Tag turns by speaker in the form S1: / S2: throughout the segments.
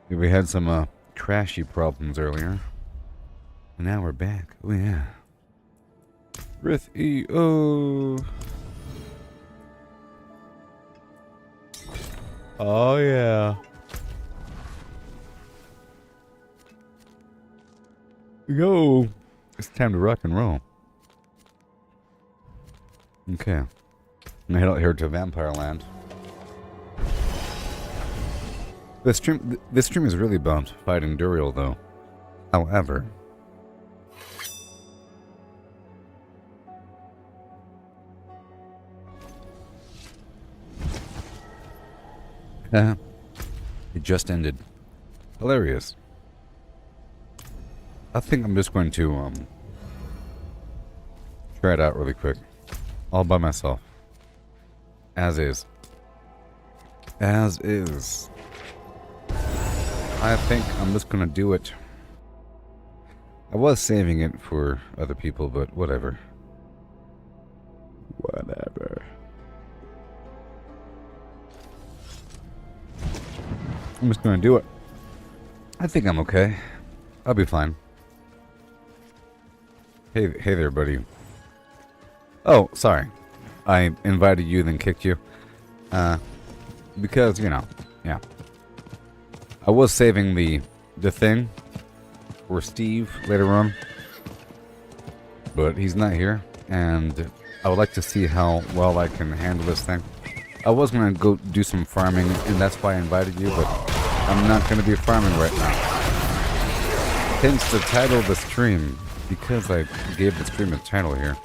S1: We had some trashy problems earlier. And now we're back. Oh yeah. Rith E O. Oh yeah. Yo. It's time to rock and roll. Okay. I'm gonna head out here to Vampire Land. This stream is really about fighting Duriel though. However, it just ended. Hilarious. I think I'm just going to try it out really quick. All by myself. As is. As is. I think I'm just gonna do it. I was saving it for other people, but whatever. Whatever. I'm just gonna do it. I think I'm okay. I'll be fine. Hey there, buddy. Oh, sorry. I invited you, then kicked you. Because, you know, yeah. I was saving the thing for Steve later on. But he's not here, and I would like to see how well I can handle this thing. I was going to go do some farming, and that's why I invited you, but I'm not going to be farming right now. Hence the title of the stream, because I gave the stream a title here.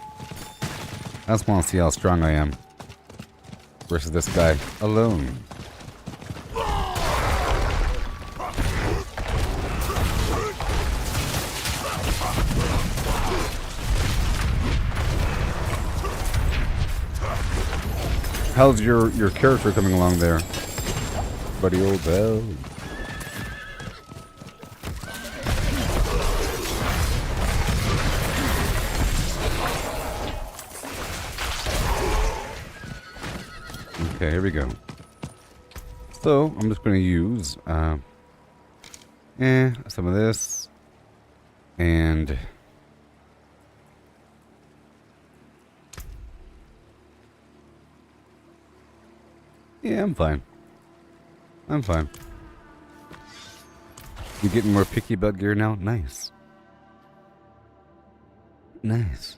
S1: I just want to see how strong I am versus this guy alone. How's your character coming along there, buddy old Bell? Okay, here we go. So I'm just going to use some of this and yeah, I'm fine. I'm fine. You getting more picky about gear now? Nice. Nice.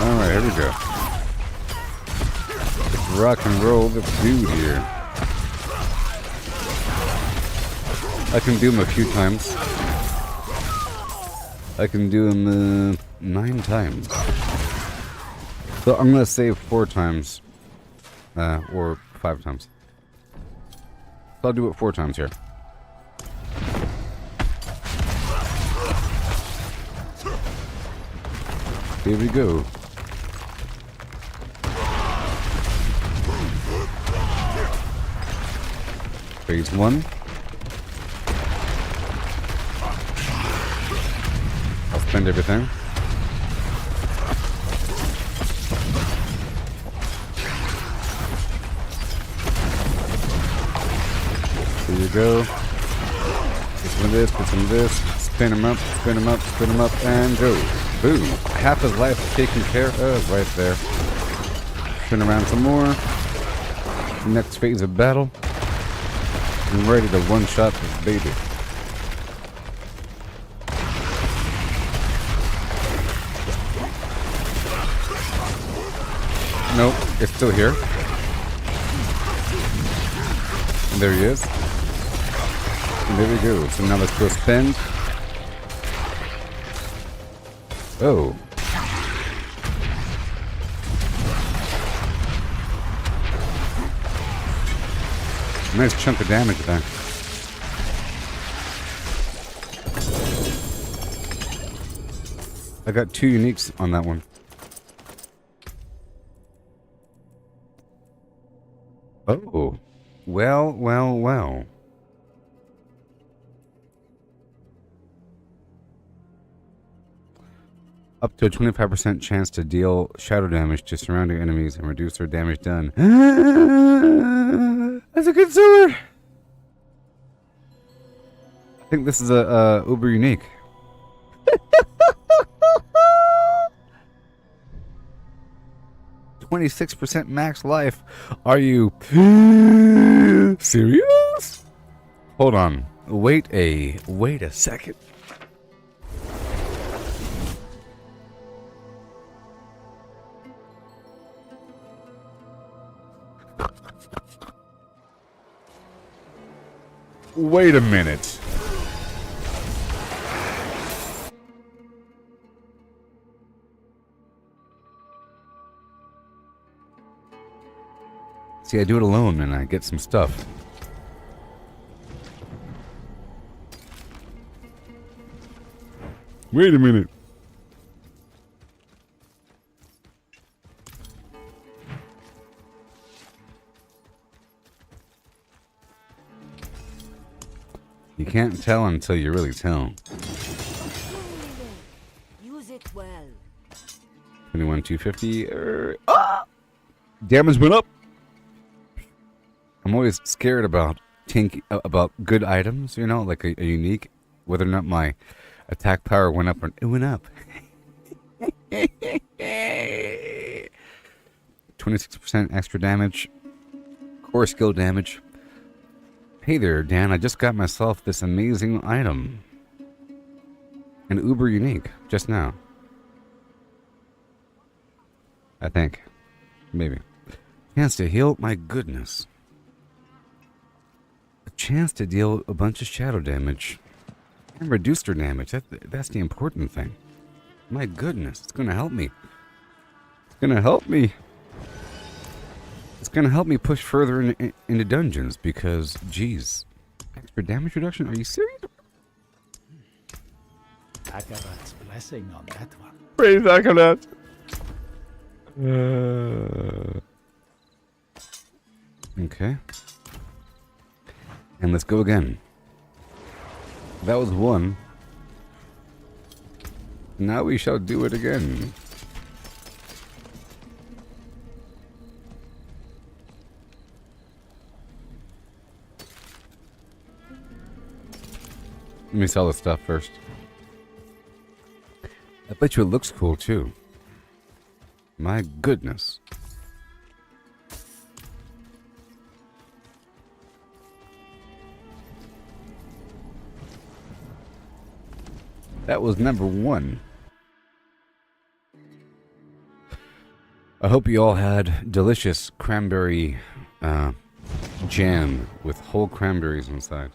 S1: Alright, here we go. Let's rock and roll the dude here. I can do them a few times. I can do them 9 times. So I'm gonna save 4 times. Or 5 times. So I'll do it 4 times here. Here we go. Phase 1. I'll spend everything. Here you go. Get some of this, get some of this. Spin him up, spin him up, spin him up, and go. Boom. Half his life taken care of right there. Spin around some more. Next phase of battle. I'm ready to one-shot this baby. Nope, it's still here. And there he is. And there we go. So now let's go spend. Oh. Nice chunk of damage there. I got 2 uniques on that one. Oh. Well. Up to a 25% chance to deal shadow damage to surrounding enemies and reduce their damage done. That's a good sword. I think this is a uber unique. 26% max life. Are you serious? Hold on. Wait a second. Wait a minute. See, I do it alone and I get some stuff. Wait a minute. You can't tell until you really tell.
S2: Use it well.
S1: 21, 250. Damage went up. I'm always scared about good items, you know, like a unique, whether or not my attack power went up or it went up. 26% extra damage. Core skill damage. Hey there, Dan. I just got myself this amazing item. An uber unique just now. I think. Maybe. Chance to heal? My goodness. A chance to deal a bunch of shadow damage. And reduce their damage. That's the important thing. My goodness. It's going to help me. It's going to help me. It's going to help me push further into dungeons because, geez. Extra damage reduction? Are you serious?
S3: Akarat's blessing on that one.
S1: Praise Akarat. Okay. And let's go again. That was one. Now we shall do it again. Let me sell this stuff first. I bet you it looks cool too. My goodness. That was number one. I hope you all had delicious cranberry jam with whole cranberries inside.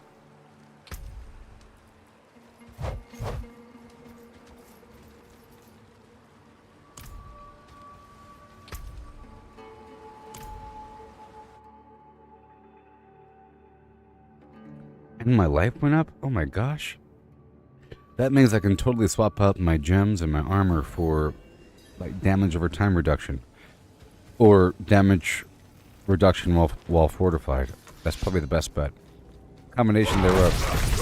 S1: And my life went up? Oh my gosh. That means I can totally swap out my gems and my armor for like damage over time reduction. Or damage reduction while fortified. That's probably the best bet. Combination thereof.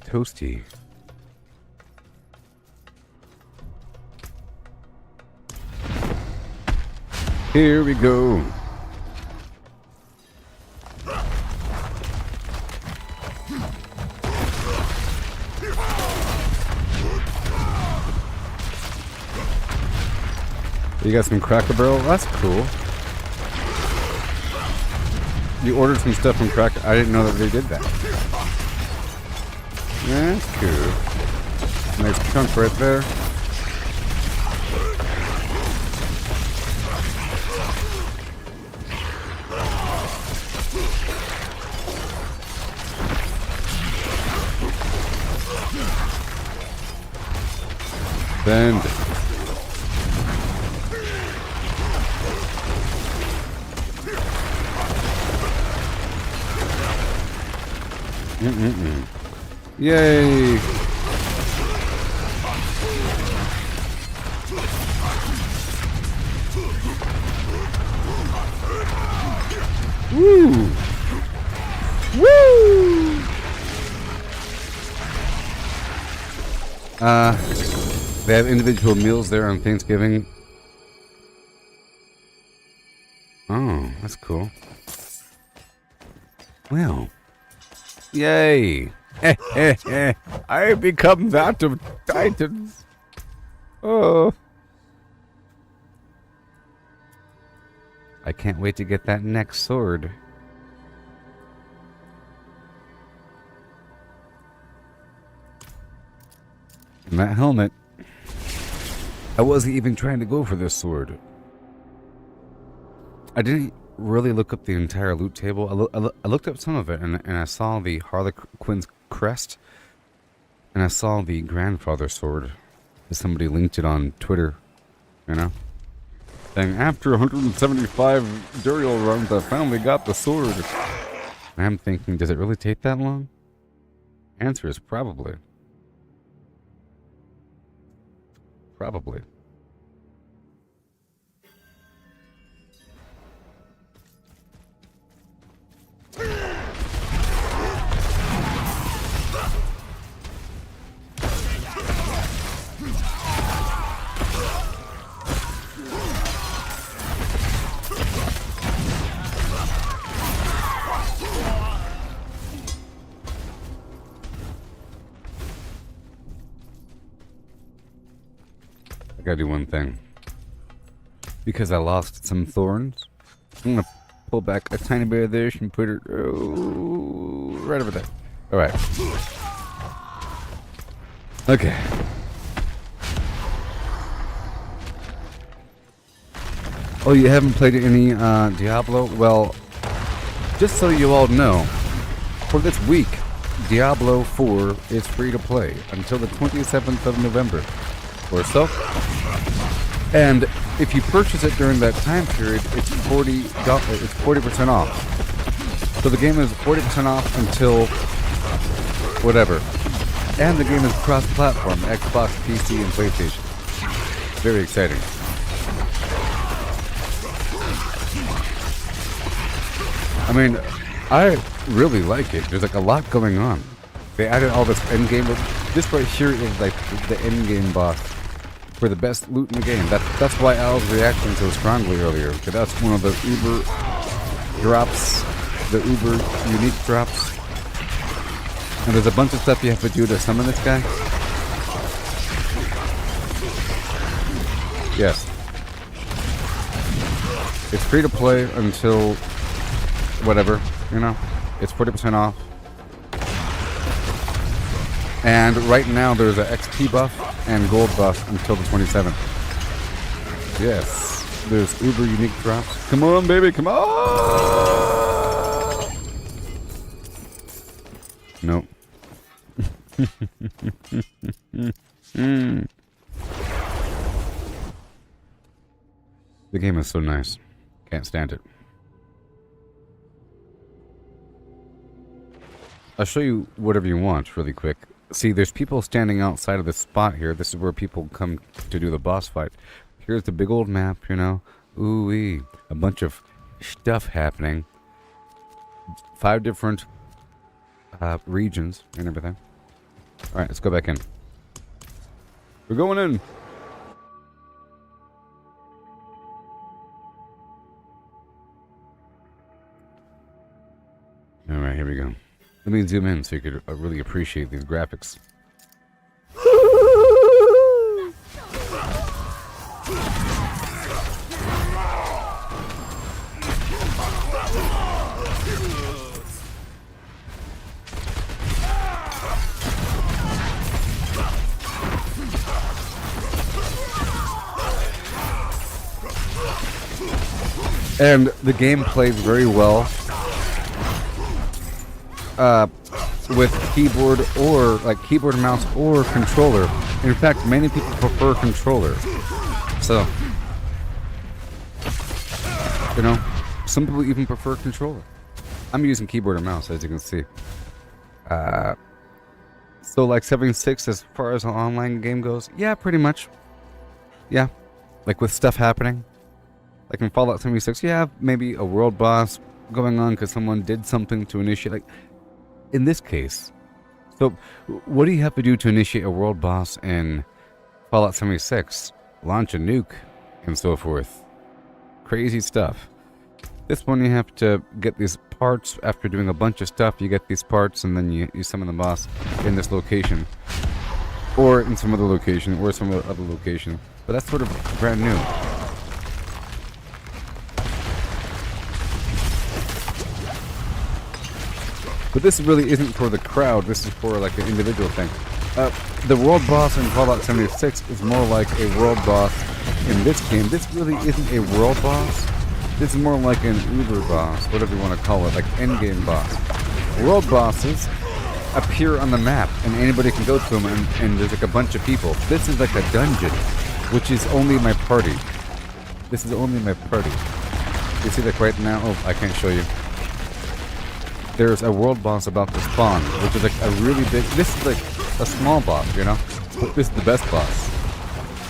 S1: Toasty. Here we go. You got some Cracker Barrel? That's cool. You ordered some stuff from Cracker. I didn't know that they did that. That's cool. Nice chunk right there. Bend. Yay! Woo! Woo! They have individual meals there on Thanksgiving. Oh, that's cool. Well. Yay! I become that of Titans. Oh. I can't wait to get that next sword. And that helmet. I wasn't even trying to go for this sword. I didn't really look up the entire loot table. I looked up some of it, and I saw the Harlequin's crest, and I saw the grandfather sword. Somebody linked it on Twitter, you know, saying after 175 Duriel runs, I finally got the sword. And I'm thinking, does it really take that long? Answer is probably. Probably. I gotta do one thing. Because I lost some thorns, I'm gonna pull back a tiny bit of this and put it right over there. Alright. Okay. Oh, you haven't played any Diablo? Well, just so you all know, for this week, Diablo 4 is free to play until the 27th of November or so. And if you purchase it during that time period, it's it's 40% off. So the game is 40% off until whatever. And the game is cross-platform, Xbox, PC, and PlayStation. Very exciting. I mean, I really like it. There's like a lot going on. They added all this endgame. This right here is like the endgame boss for the best loot in the game. That's why I was reacting so strongly earlier. Because that's one of the uber drops, the uber unique drops. And there's a bunch of stuff you have to do to summon this guy. Yes. It's free to play until whatever, you know. It's 40% off. And right now there's an XP buff and gold buff until the 27th. Yes. There's uber unique drops. Come on, baby, come on! Nope. The game is so nice. Can't stand it. I'll show you whatever you want really quick. See, there's people standing outside of this spot here. This is where people come to do the boss fight. Here's the big old map, you know. Ooh-wee. A bunch of stuff happening. 5 different regions and everything. Alright, let's go back in. We're going in. Alright, here we go. Let me zoom in so you could really appreciate these graphics. And the game plays very well with keyboard or like keyboard, mouse, or controller. In fact, many people prefer controller. So, you know, some people even prefer controller. I'm using keyboard and mouse, as you can see. So like 76 as far as an online game goes? Yeah, pretty much. Yeah. Like with stuff happening. Like in Fallout 76, you have maybe a world boss going on because someone did something to initiate. Like in this case, so what do you have to do to initiate a world boss in Fallout 76? Launch a nuke and so forth. Crazy stuff. This one you have to get these parts after doing a bunch of stuff. You get these parts and then you summon the boss in this location. Or in some other location, or some other location. But that's sort of brand new. But this really isn't for the crowd, this is for like an individual thing. The world boss in Fallout 76 is more like a world boss in this game. This really isn't a world boss. This is more like an Uber boss, whatever you want to call it, like endgame boss. World bosses appear on the map, and anybody can go to them, and there's like a bunch of people. This is like a dungeon, which is only my party. This is only my party. You see like right now? Oh, I can't show you. There's a world boss about to spawn, which is like a really big... This is like a small boss, you know? But this is the best boss.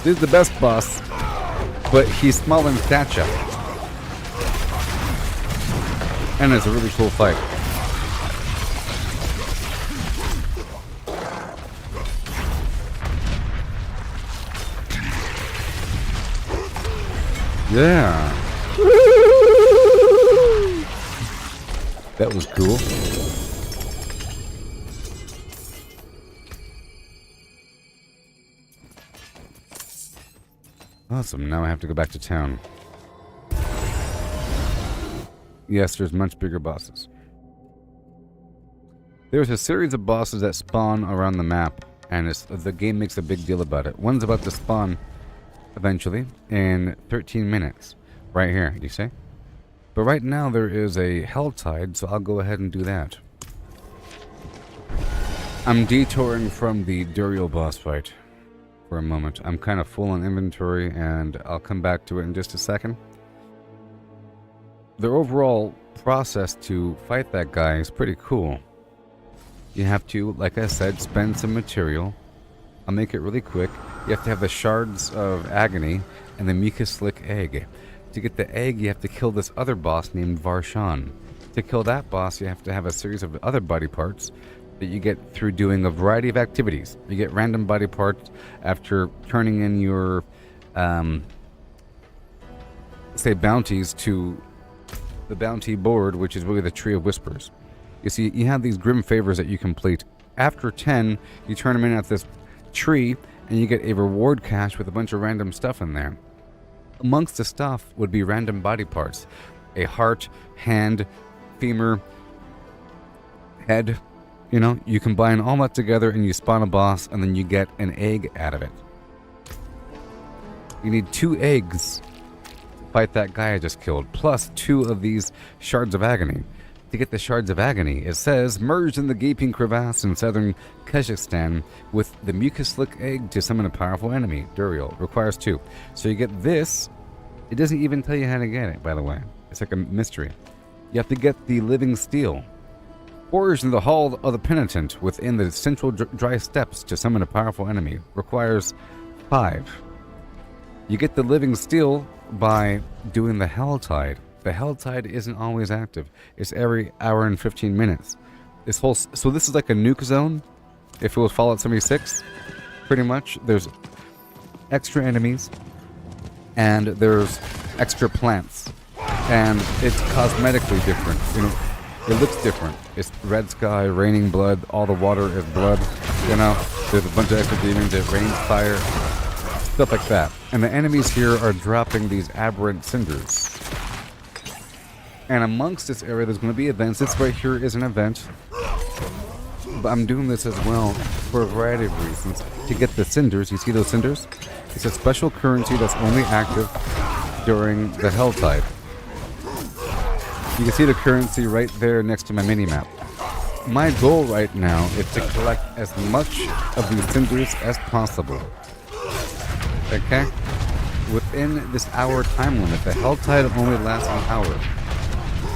S1: This is the best boss, but he's small in stature. And it's a really cool fight. Yeah. That was cool. Awesome, now I have to go back to town. Yes, there's much bigger bosses. There's a series of bosses that spawn around the map, and the game makes a big deal about it. One's about to spawn eventually in 13 minutes. Right here, you see? But right now there is a Helltide, so I'll go ahead and do that. I'm detouring from the Duriel boss fight for a moment. I'm kind of full on inventory, and I'll come back to it in just a second. The overall process to fight that guy is pretty cool. You have to, like I said, spend some material. I'll make it really quick. You have to have the shards of agony and the mucus slick egg. To get the egg, you have to kill this other boss named Varshan. To kill that boss, you have to have a series of other body parts that you get through doing a variety of activities. You get random body parts after turning in your, say, bounties to the bounty board, which is really the Tree of Whispers. You see, you have these grim favors that you complete. After 10, you turn them in at this tree, and you get a reward cache with a bunch of random stuff in there. Amongst the stuff would be random body parts. A heart, hand, femur, head. You know, you combine all that together and you spawn a boss, and then you get an egg out of it. You need 2 eggs to fight that guy I just killed, plus 2 of these shards of agony. To get the shards of agony, it says, merged in the gaping crevasse in southern Kazakhstan with the mucus slick egg to summon a powerful enemy. Duriel requires 2. So you get this. It doesn't even tell you how to get it, by the way. It's like a mystery. You have to get the living steel. Forged in the hall of the penitent within the central dry steppes to summon a powerful enemy. Requires 5. You get the living steel by doing the Helltide. The Helltide isn't always active. It's every hour and 15 minutes. So this is like a nuke zone. If it was Fallout 76, pretty much. There's extra enemies, and there's extra plants, and it's cosmetically different. You know, it looks different. It's red sky, raining blood. All the water is blood. You know, there's a bunch of extra demons. It rains fire, stuff like that. And the enemies here are dropping these aberrant cinders. And amongst this area, there's going to be events. This right here is an event. But I'm doing this as well for a variety of reasons. To get the cinders, you see those cinders? It's a special currency that's only active during the Helltide. You can see the currency right there next to my mini-map. My goal right now is to collect as much of these cinders as possible. Okay? Within this hour time limit. The Helltide only lasts an hour.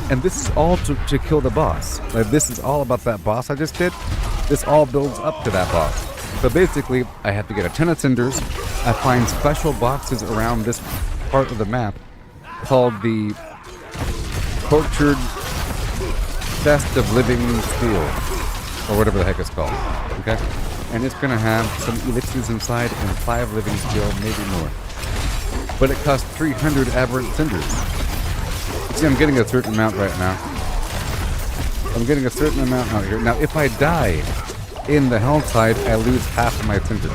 S1: And this is all to kill the boss. Like, this is all about that boss I just did. This all builds up to that boss. So basically, I have to get a ton of cinders. I find special boxes around this part of the map called the Tortured Chest of Living Steel, or whatever the heck it's called. Okay? And it's going to have some elixirs inside and 5 living steel, maybe more. But it costs 300 aberrant cinders. See, I'm getting a certain amount right now. I'm getting a certain amount out here. Now, if I die in the Helltide, I lose half of my cinders.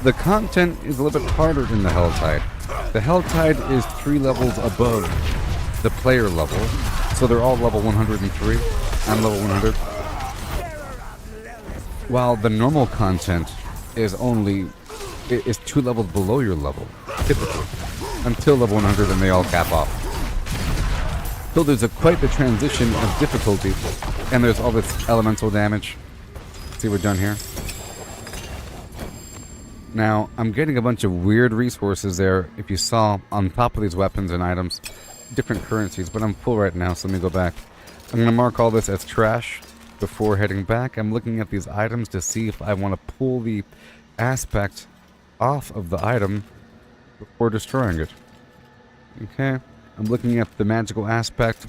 S1: The content is a little bit harder in the Helltide. The Helltide is 3 levels above the player level. So they're all level 103. I'm level 100. While the normal content is 2 levels below your level, typically, until level 100, and they all cap off. So there's quite the transition of difficulty, and there's all this elemental damage. See what we're done here? Now, I'm getting a bunch of weird resources there, if you saw, on top of these weapons and items, different currencies, but I'm full right now, so let me go back. I'm going to mark all this as trash before heading back. I'm looking at these items to see if I want to pull the aspect off of the item before destroying it. Okay, I'm looking at the magical aspect.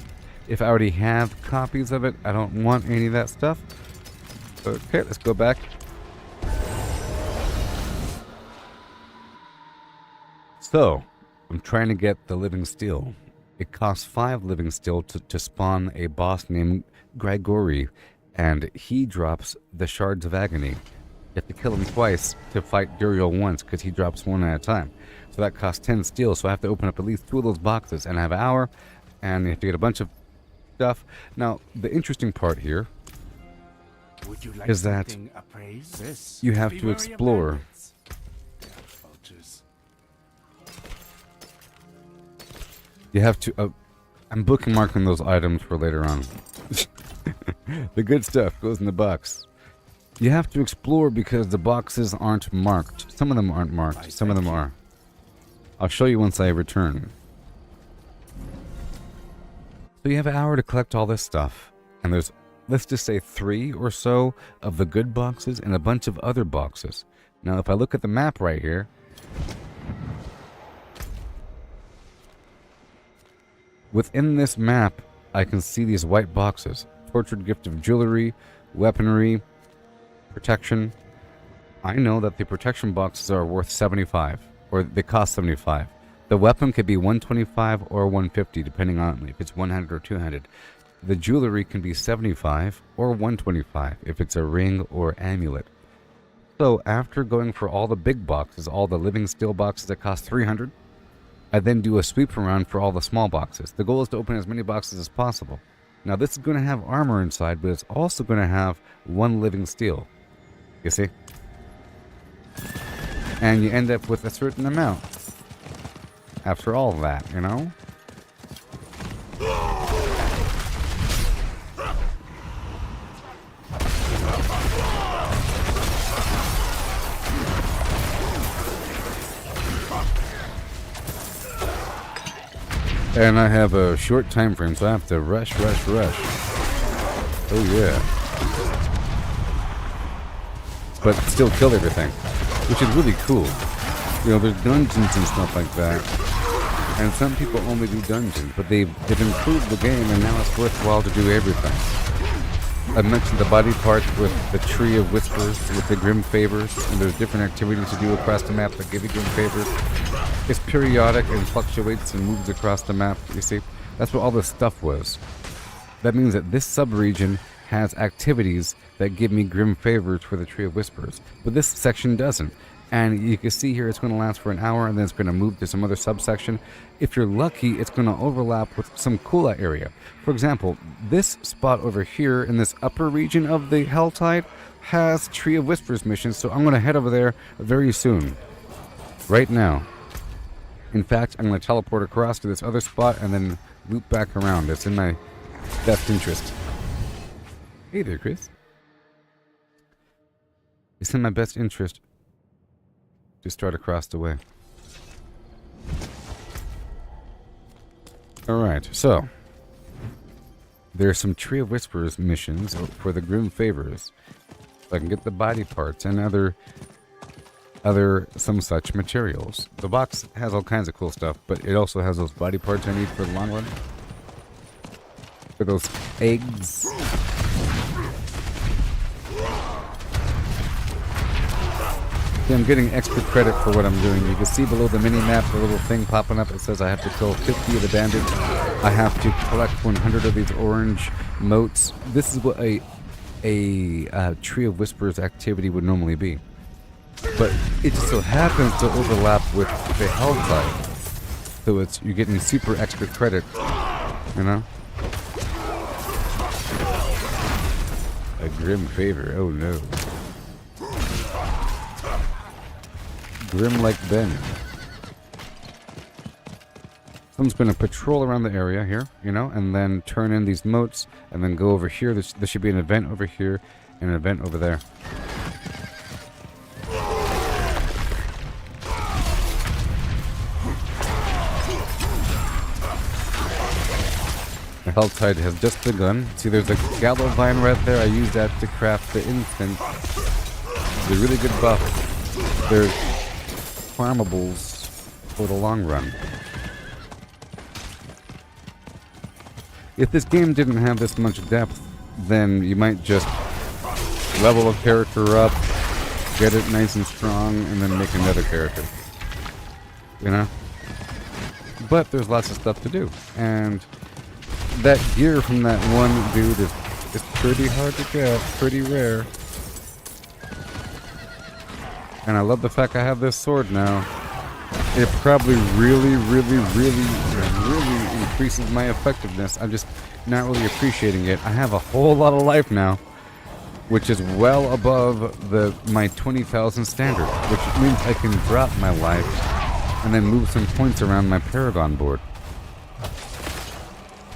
S1: If I already have copies of it, I don't want any of that stuff. Okay, let's go back. So, I'm trying to get the living steel. It costs 5 living steel to spawn a boss named Grigory, and he drops the Shards of Agony. You have to kill him twice to fight Duriel once, because he drops 1 at a time. So that costs 10 steel, so I have to open up at least 2 of those boxes, and I have an hour, and you have to get a bunch of stuff. Now, the interesting part here is that you have to explore. You have to... I'm bookmarking those items for later on. The good stuff goes in the box. You have to explore because the boxes aren't marked. Some of them aren't marked. Some of them are. I'll show you once I return. So you have an hour to collect all this stuff. And there's, let's just say, 3 or so of the good boxes and a bunch of other boxes. Now, if I look at the map right here... Within this map, I can see these white boxes. Tortured gift of jewelry, weaponry, protection. I know that the protection boxes are worth 75, or they cost 75. The weapon could be 125 or 150, depending on if it's one-handed or two-handed. The jewelry can be 75 or 125, if it's a ring or amulet. So after going for all the big boxes, all the living steel boxes that cost 300, I then do a sweep around for all the small boxes. The goal is to open as many boxes as possible. Now this is going to have armor inside, but it's also going to have 1 living steel. You see? And you end up with a certain amount. After all that, you know? And I have a short time frame, so I have to rush. Oh yeah. But still kill everything, which is really cool. You know, there's dungeons and stuff like that. And some people only do dungeons, but they've improved the game, and now it's worthwhile to do everything. I mentioned the body parts with the Tree of Whispers, with the Grim Favors, and there's different activities to do across the map that give you Grim Favors. It's periodic and fluctuates and moves across the map, you see. That's what all this stuff was. That means that this subregion has activities that give me Grim Favors for the Tree of Whispers, but this section doesn't. And you can see here it's going to last for an hour, and then it's going to move to some other subsection. If you're lucky, it's going to overlap with some cooler area. For example, this spot over here in this upper region of the Helltide has Tree of Whispers missions, so I'm going to head over there very soon. Right now. In fact, I'm going to teleport across to this other spot and then loop back around. It's in my best interest. Hey there, Chris. It's in my best interest to start across the way. Alright, so There are some Tree of Whispers missions for the Grim Favors. So I can get the body parts and other some such materials. The box has all kinds of cool stuff, but it also has those body parts I need for the long run. For those eggs. See, I'm getting extra credit for what I'm doing. You can see below the mini-map, the little thing popping up. It says I have to kill 50 of the bandits. I have to collect 100 of these orange motes. This is what a Tree of Whispers activity would normally be. But it just so happens to overlap with the Helltide. So you're getting super extra credit, you know? A Grim Favor, oh no. Grim like Ben. Someone's going to patrol around the area here, you know, and then turn in these motes, and then go over here. There should be an event over here, and an event over there. The Helltide has just begun. See, there's a Gallo Vine right there. I use that to craft the instant. It's a really good buff. They're farmables for the long run. If this game didn't have this much depth, then you might just level a character up, get it nice and strong, and then make another character. You know? But there's lots of stuff to do. And that gear from that one dude is pretty hard to get, pretty rare. And I love the fact I have this sword now. It probably really increases my effectiveness. I'm just not really appreciating it. I have a whole lot of life now, which is well above my 20,000 standard, which means I can drop my life and then move some points around my Paragon board.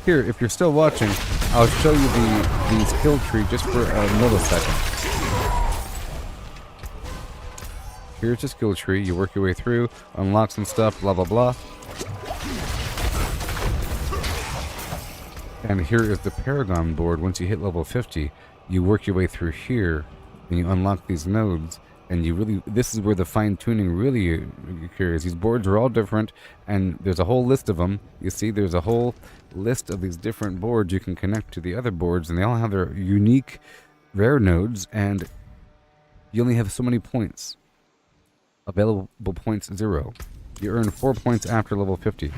S1: Here, if you're still watching, I'll show you the skill tree just for a millisecond. Here's your skill tree. You work your way through, unlock some stuff, blah blah blah. And here is the Paragon board. Once you hit level 50, you work your way through here, and you unlock these nodes. And this is where the fine-tuning really occurs. These boards are all different, and there's a whole list of them. You see, there's a whole list of these different boards you can connect to the other boards, and they all have their unique rare nodes, and you only have so many points. Available points 0. You earn 4 points after level 50,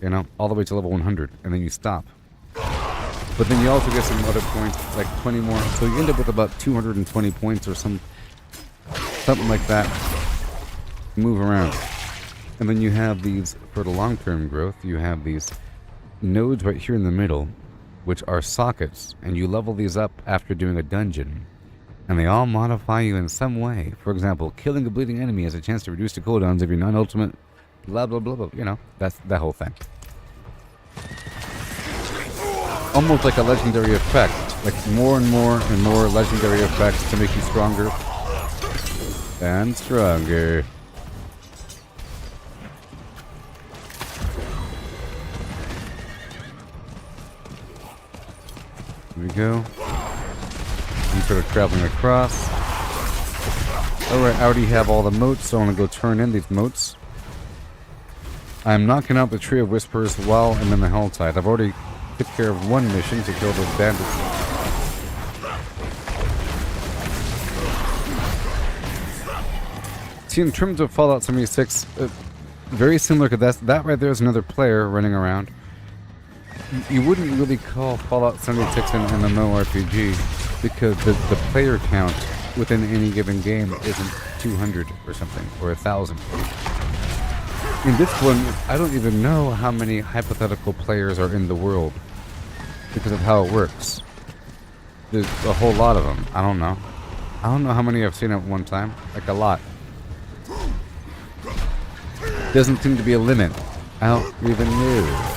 S1: you know, all the way to level 100, and then you stop. But then you also get some other points, like 20 more, so you end up with about 220 points or something like that. Move around. And then you have these, for the long-term growth, you have these nodes right here in the middle, which are sockets, and you level these up after doing a dungeon. And they all modify you in some way. For example, killing a bleeding enemy has a chance to reduce the cooldowns of your non-ultimate, blah blah blah blah, you know, that's that whole thing. Almost like a legendary effect, like more and more legendary effects to make you stronger and stronger. Here we go. You sort of traveling across. Alright, I already have all the motes, so I'm going to go turn in these motes. I'm knocking out the Tree of Whispers while I'm in the Helltide. I've already took care of one mission to kill those bandits. See, in terms of Fallout 76, very similar to that right there is another player running around. You wouldn't really call Fallout 76 an MMORPG because the player count within any given game isn't 200 or something, or 1,000. In this one, I don't even know how many hypothetical players are in the world because of how it works. There's a whole lot of them. I don't know. I don't know how many I've seen at one time. Like a lot. Doesn't seem to be a limit. I don't even know.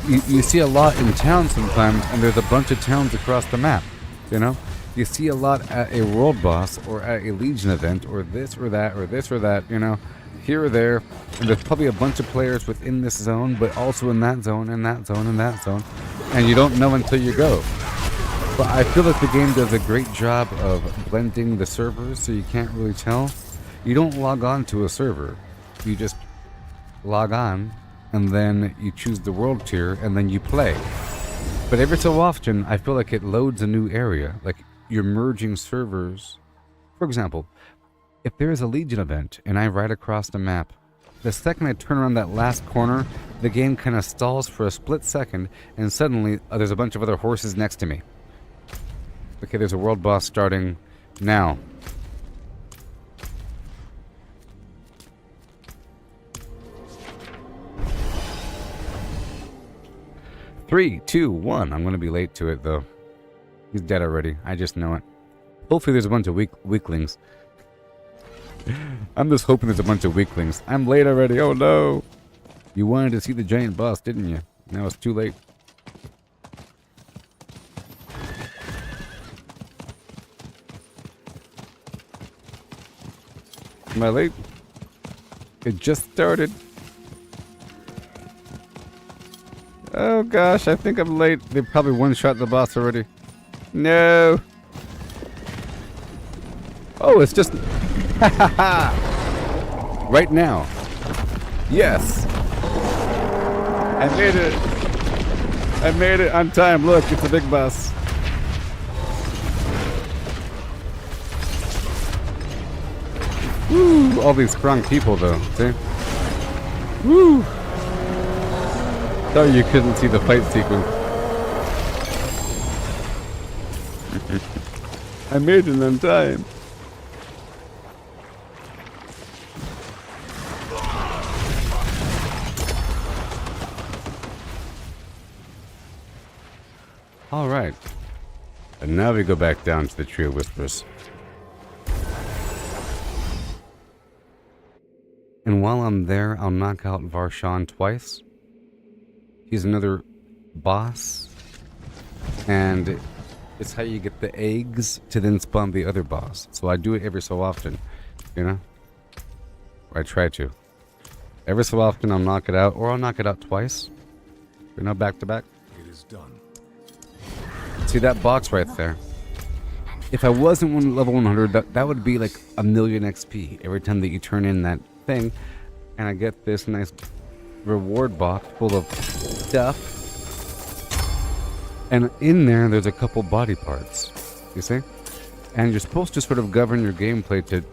S1: You see a lot in towns sometimes, and there's a bunch of towns across the map, you know? You see a lot at a world boss, or at a Legion event, or this or that, or this or that, you know? Here or there, and there's probably a bunch of players within this zone, but also in that zone, and that zone, and that zone. and you don't know until you go. But I feel like the game does a great job of blending the servers, so you can't really tell. You don't log on to a server. You just log on, and then you choose the world tier, and then you play. But every so often, I feel like it loads a new area. Like, you're merging servers. For example, if there is a Legion event, and I ride across the map, the second I turn around that last corner, the game kind of stalls for a split second, and suddenly there's a bunch of other horses next to me. Okay, there's a world boss starting now. Three, two, one. I'm gonna be late to it though. He's dead already. I just know it. Hopefully there's a bunch of weaklings. I'm just hoping there's a bunch of weaklings. I'm late already. Oh no. You wanted to see the giant boss, didn't you? Now it's too late. Am I late? It just started. Oh gosh, I think I'm late. They probably one-shot the boss already. No. Oh, it's just... right now. Yes. I made it. I made it on time. Look, it's a big boss. Woo! All these strong people, though. See? Woo! Sorry you couldn't see the fight sequence. I made it on time. Alright. And now we go back down to the Tree of Whispers. And while I'm there, I'll knock out Varshan twice. He's another boss. And it's how you get the eggs to then spawn the other boss. So I do it every so often, you know? Or I try to. Every so often I'll knock it out, or I'll knock it out twice. You know, back to back.
S2: It is done.
S1: See that box right there? If I wasn't level 100, that would be like 1,000,000 XP every time that you turn in that thing. And I get this nice reward box full of stuff. And in there, there's a couple body parts. You see? And you're supposed to sort of govern your gameplay to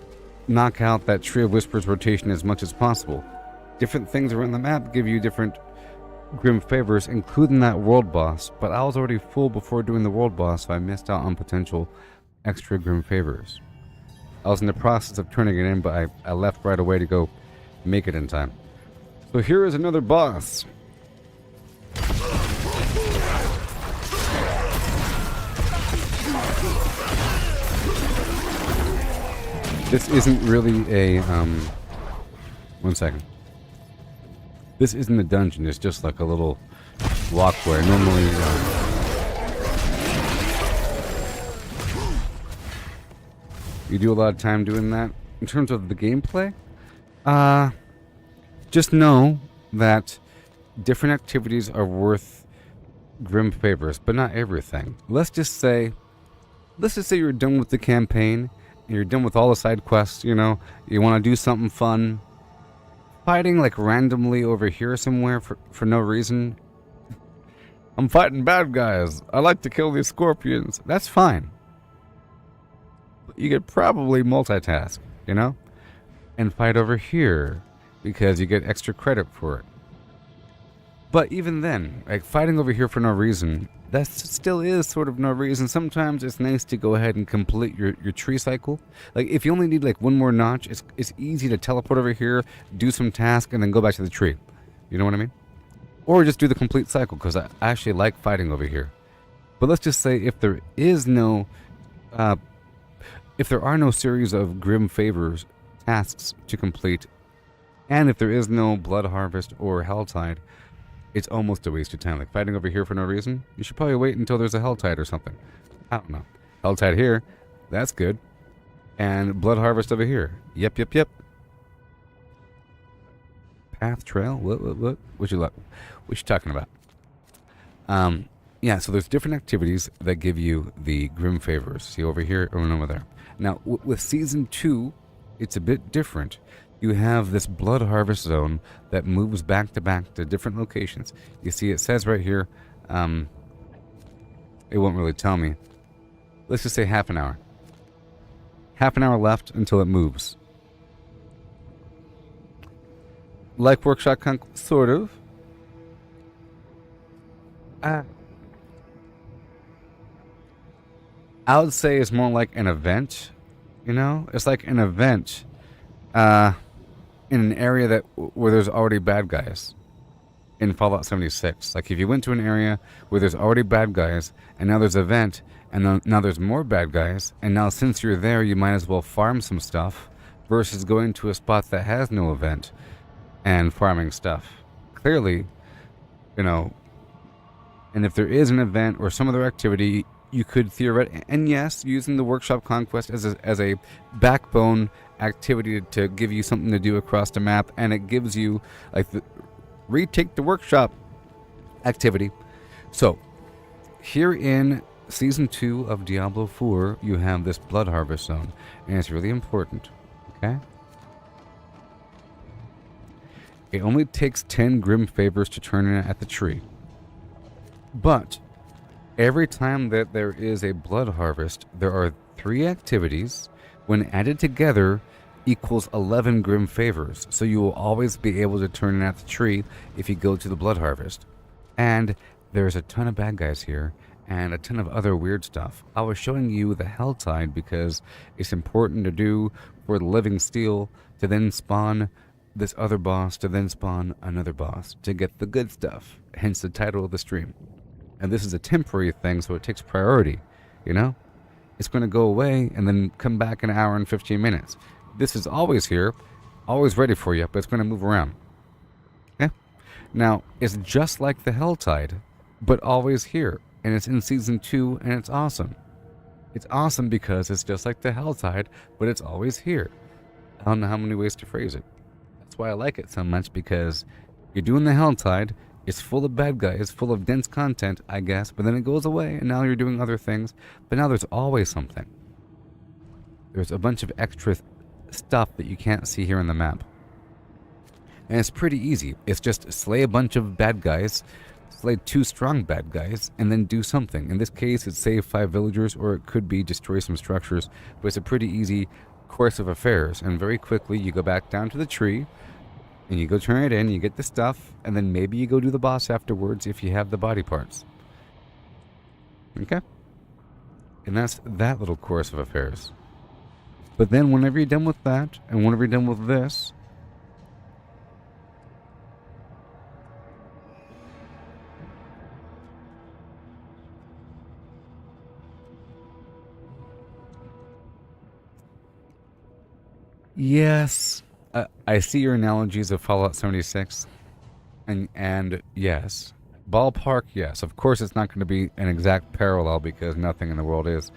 S1: knock out that Tree of Whispers rotation as much as possible. Different things around the map give you different grim favors, including that world boss. But I was already full before doing the world boss, so I missed out on potential extra grim favors. I was in the process of turning it in, but I left right away to go make it in time. So here is another boss. This isn't really a, one second. This isn't a dungeon, it's just like a little walkway. Normally, you do a lot of time doing that. In terms of the gameplay, just know that different activities are worth grim favors, but not everything. Let's just say you're done with the campaign, and you're done with all the side quests, you know, you want to do something fun. Fighting like randomly over here somewhere for no reason. I'm fighting bad guys. I like to kill these scorpions. That's fine. You could probably multitask, you know? And fight over here because you get extra credit for it. But even then, like fighting over here for no reason, that still is sort of no reason. Sometimes it's nice to go ahead and complete your tree cycle. Like if you only need like one more notch, it's easy to teleport over here, do some task, and then go back to the tree. You know what I mean? Or just do the complete cycle, because I actually like fighting over here. But let's just say if there is no, if there are no series of grim favors tasks to complete, and if there is no blood harvest or helltide, it's almost a waste of time. Like fighting over here for no reason, you should probably wait until there's a helltide or something. I don't know. Helltide here, that's good. And blood harvest over here. Yep. Path trail? What you talking about? Yeah, so there's different activities that give you the Grim Favors. See over here and over there. Now, with Season 2, it's a bit different. You have this Blood Harvest Zone that moves back to back to different locations. You see it says right here, it won't really tell me. Let's just say half an hour. Half an hour left until it moves. Like Workshop Conquest, sort of. I would say it's more like an event, you know? It's like an event in an area that where there's already bad guys in Fallout 76. Like if you went to an area where there's already bad guys, and now there's an event, and now there's more bad guys, and now since you're there, you might as well farm some stuff versus going to a spot that has no event and farming stuff. Clearly, you know, and if there is an event or some other activity, you could theoretically, and yes, using the Workshop Conquest as a backbone activity to give you something to do across the map, and it gives you like the retake the workshop activity. So here in Season 2 of Diablo 4, you have this Blood Harvest Zone, and it's really important, okay? It only takes 10 Grim Favors to turn in at the tree. But every time that there is a blood harvest, there are 3 activities. When added together, equals 11 Grim Favors. So you will always be able to turn in at the tree if you go to the blood harvest. And there's a ton of bad guys here, and a ton of other weird stuff. I was showing you the Helltide because it's important to do for the Living Steel to then spawn this other boss, to then spawn another boss, to get the good stuff. Hence the title of the stream. And this is a temporary thing, so it takes priority, you know? It's going to go away and then come back in an hour and 15 minutes. This is always here, always ready for you, but it's going to move around. Okay? Now, it's just like the Helltide, but always here. And it's in Season 2, and it's awesome. It's awesome because it's just like the Helltide, but it's always here. I don't know how many ways to phrase it. That's why I like it so much, because you're doing the Helltide. It's full of bad guys, full of dense content, I guess, but then it goes away, and now you're doing other things. But now there's always something. There's a bunch of extra stuff that you can't see here on the map. And it's pretty easy. It's just slay a bunch of bad guys, slay 2 strong bad guys, and then do something. In this case, it's save 5 villagers, or it could be destroy some structures, but it's a pretty easy course of affairs. And very quickly, you go back down to the tree, and you go turn it in, you get the stuff, and then maybe you go do the boss afterwards if you have the body parts. Okay? And that's that little course of affairs. But then whenever you're done with that, and whenever you're done with this, yes, I see your analogies of Fallout 76, and yes, ballpark, yes. Of course, it's not going to be an exact parallel because nothing in the world is.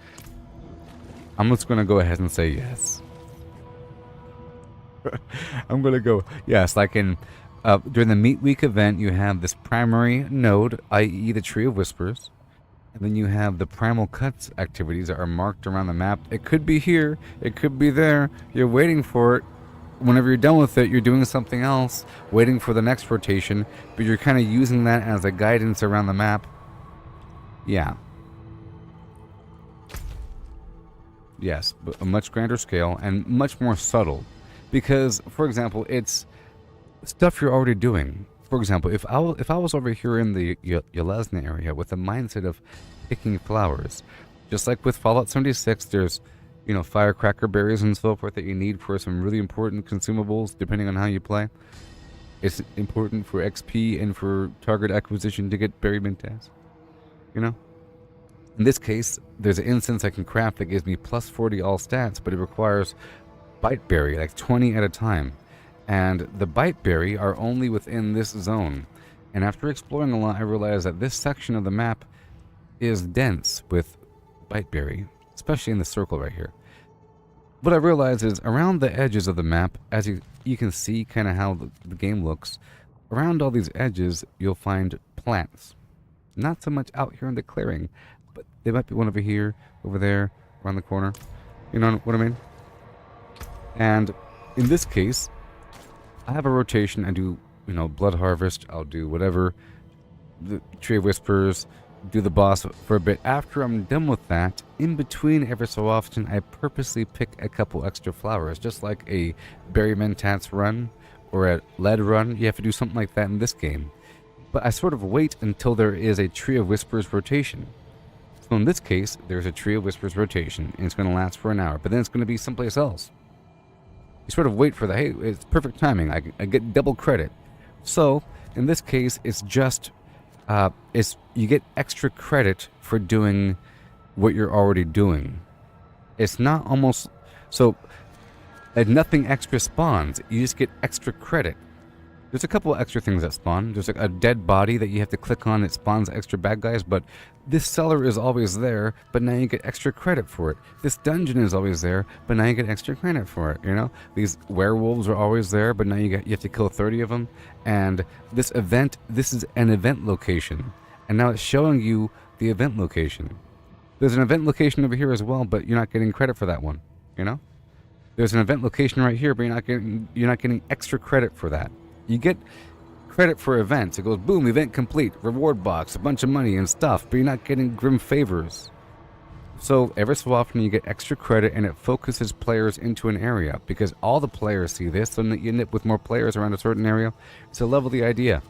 S1: I'm just going to go ahead and say yes. I'm going to go yes. Like in during the Meat Week event, you have this primary node, i.e., the Tree of Whispers, and then you have the Primal Cuts activities that are marked around the map. It could be here, it could be there. You're waiting for it. Whenever you're done with it, you're doing something else, waiting for the next rotation, but you're kind of using that as a guidance around the map. Yeah. Yes, but a much grander scale and much more subtle. Because, for example, it's stuff you're already doing. For example, if I was over here in the Yelesna area with the mindset of picking flowers, just like with Fallout 76, there's firecracker berries and so forth that you need for some really important consumables, depending on how you play. It's important for XP and for target acquisition to get berry mintas. In this case, there's an instance I can craft that gives me plus 40 all stats, but it requires bite berry, like 20 at a time. And the bite berry are only within this zone. And after exploring a lot, I realized that this section of the map is dense with bite berry, especially in the circle right here. What I realized is around the edges of the map, as you can see kind of how the game looks, around all these edges you'll find plants. Not so much out here in the clearing, but there might be one over here, over there, around the corner. You know what I mean? And in this case, I have a rotation. I do, blood harvest. I'll do whatever. The Tree of Whispers, do the boss for a bit. After I'm done with that, in between every so often, I purposely pick a couple extra flowers. Just like a Berry Mentats run or a lead run. You have to do something like that in this game. But I sort of wait until there is a Tree of Whispers rotation. So in this case, there's a Tree of Whispers rotation, and it's going to last for an hour, but then it's going to be someplace else. You sort of wait for the, hey, it's perfect timing, I get double credit. So, in this case, it's just, you get extra credit for doing what you're already doing. It's not almost, so, nothing extra spawns, you just get extra credit. There's a couple of extra things that spawn. There's like a dead body that you have to click on. It spawns extra bad guys, but this cellar is always there, but now you get extra credit for it. This dungeon is always there, but now you get extra credit for it, These werewolves are always there, but now you have to kill 30 of them. And this is an event location. And now it's showing you the event location. There's an event location over here as well, but you're not getting credit for that one, There's an event location right here, but you're not getting extra credit for that. You get credit for events. It goes, boom, event complete, reward box, a bunch of money and stuff, but you're not getting grim favors. So every so often you get extra credit, and it focuses players into an area, because all the players see this, so you end up with more players around a certain area. It's a lovely idea.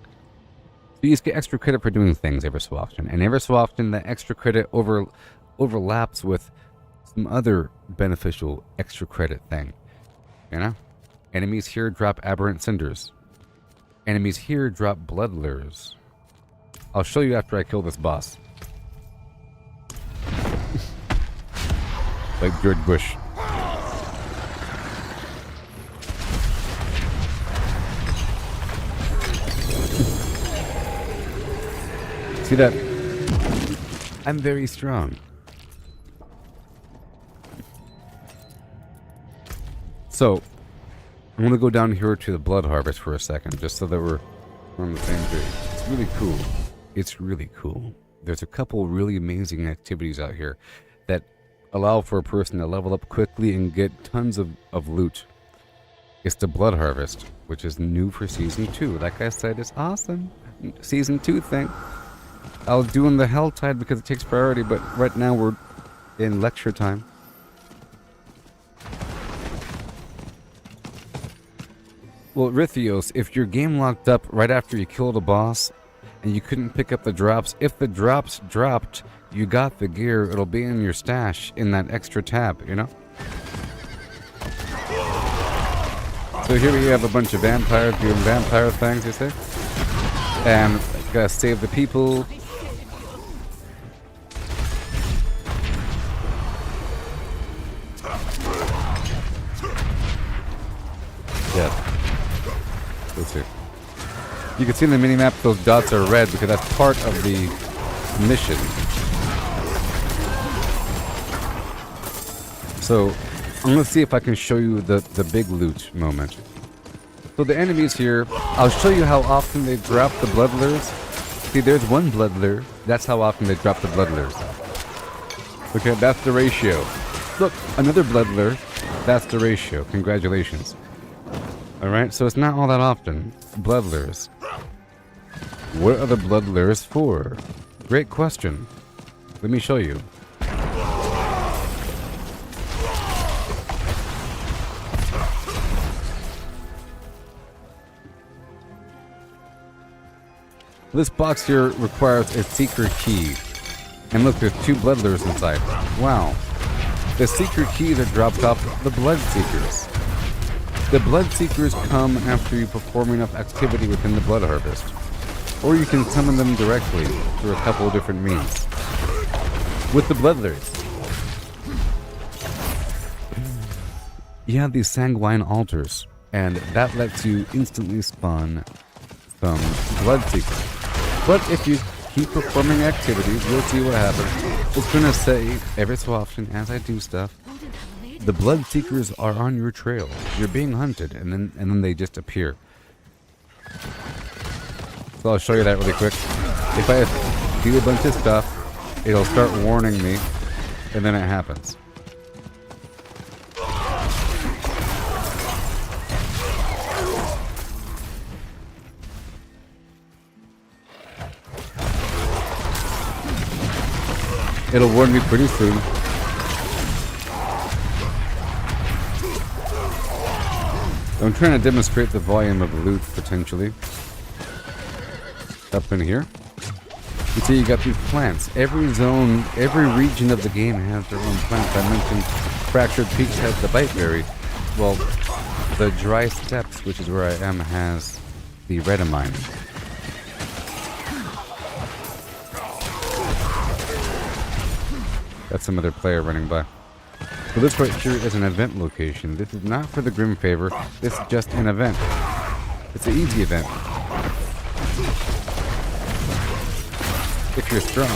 S1: So you just get extra credit for doing things every so often, and every so often that extra credit overlaps with some other beneficial extra credit thing, Enemies here drop aberrant cinders. Enemies here drop blood lures. I'll show you after I kill this boss. Like George Bush. See that? I'm very strong. So, I'm going to go down here to the blood harvest for a second, just so that we're on the same page. It's really cool. It's really cool. There's a couple really amazing activities out here that allow for a person to level up quickly and get tons of loot. It's the blood harvest, which is new for Season 2. Like I said, it's awesome. Season 2 thing. I'll do in the Helltide because it takes priority, but right now we're in lecture time. Well, Rithios, if your game locked up right after you killed a boss and you couldn't pick up the drops, if the drops dropped, you got the gear, it'll be in your stash in that extra tab, So here we have a bunch of vampires doing vampire things, you see? And gotta save the people. Yeah. Let's see. You can see in the minimap those dots are red because that's part of the mission. So I'm gonna see if I can show you the big loot moment. So the enemies here, I'll show you how often they drop the blood lures. See, there's one blood lure. That's how often they drop the blood lures. Okay, that's the ratio. Look, another blood lure. That's the ratio. Congratulations. Alright, so it's not all that often. Blood lures. What are the blood lures for? Great question. Let me show you. This box here requires a secret key. And look, there's 2 blood lures inside. Wow. The secret keys are dropped off the blood seekers. The blood seekers come after you perform enough activity within the blood harvest. Or you can summon them directly through a couple of different means. With the blood lures, you have these sanguine altars, and that lets you instantly spawn some blood seekers. But if you keep performing activities, you'll see what happens. It's gonna say, every so often, as I do stuff, the blood seekers are on your trail. You're being hunted, and then they just appear. So I'll show you that really quick. If I do a bunch of stuff, it'll start warning me, and then it happens. It'll warn me pretty soon. I'm trying to demonstrate the volume of loot, potentially. Up in here. You see, you got these plants. Every zone, every region of the game has their own plants. I mentioned Fractured Peaks has the biteberry. Well, the Dry Steppes, which is where I am, has the redamine. That's some other player running by. So this right here is an event location. This is not for the Grim Favor. This is just an event. It's an easy event. If you're strong.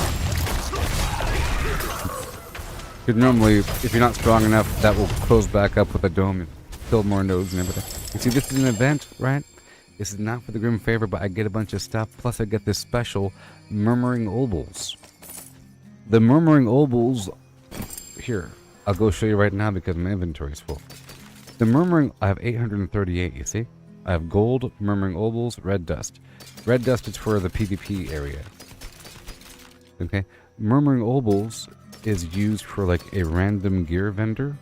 S1: Because normally, if you're not strong enough, that will close back up with a dome and kill more nodes and everything. You see, this is an event, right? This is not for the Grim Favor, but I get a bunch of stuff. Plus, I get this special Murmuring Obols. The Murmuring Obols... Here, I'll go show you right now because my inventory is full. The Murmuring... I have 838, you see? I have gold, Murmuring Obols, red dust. Red dust is for the PvP area. Okay? Murmuring Obols is used for like a random gear vendor.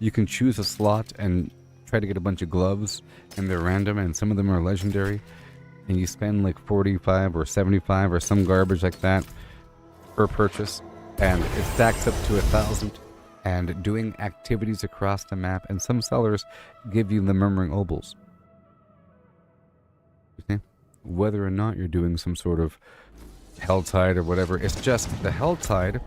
S1: You can choose a slot and try to get a bunch of gloves, and they're random, and some of them are legendary. And you spend like 45 or 75 or some garbage like that per purchase, and it stacks up to 1,000. And doing activities across the map, and some sellers give you the Murmuring Obols. Okay? Whether or not you're doing some sort of Helltide or whatever, it's just the Helltide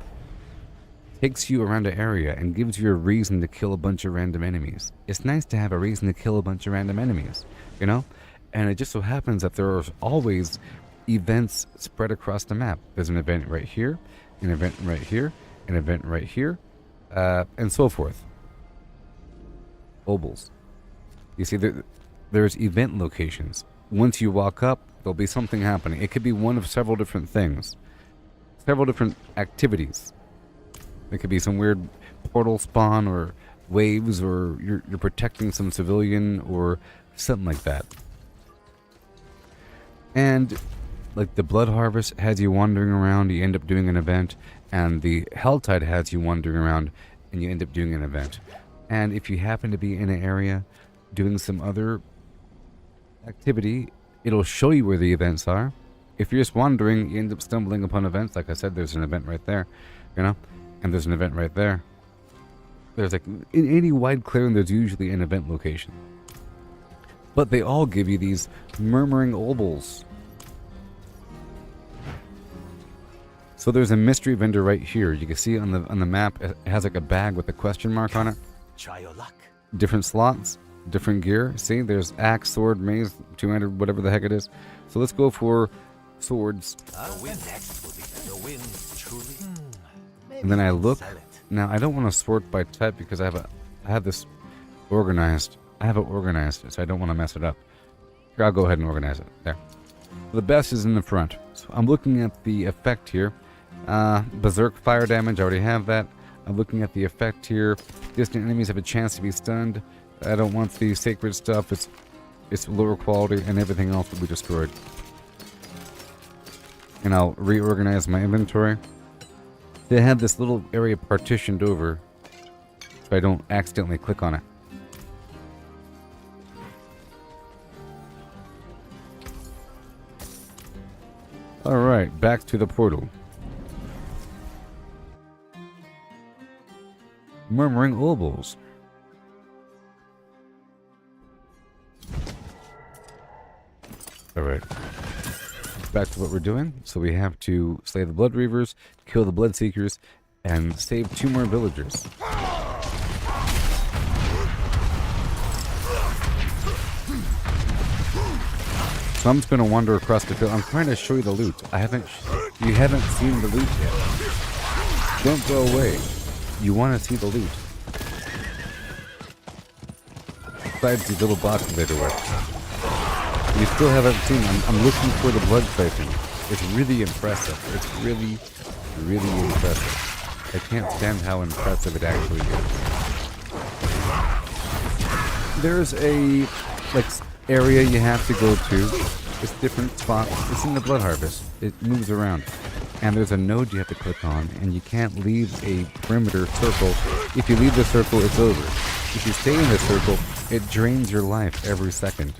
S1: takes you around an area and gives you a reason to kill a bunch of random enemies. It's nice to have a reason to kill a bunch of random enemies, you know? And it just so happens that there are always events spread across the map. There's an event right here, an event right here, an event right here, and so forth. Obols. You see, there's event locations. Once you walk up, there'll be something happening. It could be one of several different things. Several different activities. It could be some weird portal spawn, or waves, or you're protecting some civilian, or something like that. And like the Blood Harvest has you wandering around, you end up doing an event, and the Helltide has you wandering around, and you end up doing an event. And if you happen to be in an area doing some other activity, it'll show you where the events are. If you're just wandering, you end up stumbling upon events. Like I said, there's an event right there, you know, and there's an event right there. There's like, in any wide clearing, there's usually an event location. But they all give you these Murmuring Obols. So there's a mystery vendor right here. You can see on the map, it has like a bag with a question mark on it.
S2: Try your luck.
S1: Different slots, different gear. See, there's axe, sword, mace, 200, whatever the heck it is. So let's go for swords.
S2: The wind next will be the wind truly.
S1: And then I look. Now I don't want to sort by type because I have this organized. I have it organized, so I don't want to mess it up. Here, I'll go ahead and organize it. There. The best is in the front. So I'm looking at the effect here. Berserk fire damage, I already have that. I'm looking at the effect here. Distant enemies have a chance to be stunned. I don't want the sacred stuff. It's lower quality, and everything else will be destroyed. And I'll reorganize my inventory. They have this little area partitioned over, so I don't accidentally click on it. Alright, back to the portal. Murmuring Obols. Alright. Back to what we're doing. So we have to slay the Blood Reavers, kill the Blood Seekers, and save 2 more villagers. So I'm just going to wander across the field. I'm trying to show you the loot. You haven't seen the loot yet. Don't go away. You want to see the loot. Besides these little boxes everywhere. You still haven't seen. I'm looking for the blood siphon. It's really impressive. It's really, really impressive. I can't stand how impressive it actually is. There's a area you have to go to. It's different spots. It's in the blood harvest. It moves around. And there's a node you have to click on, and you can't leave a perimeter circle. If you leave the circle, it's over. If you stay in the circle, it drains your life every second.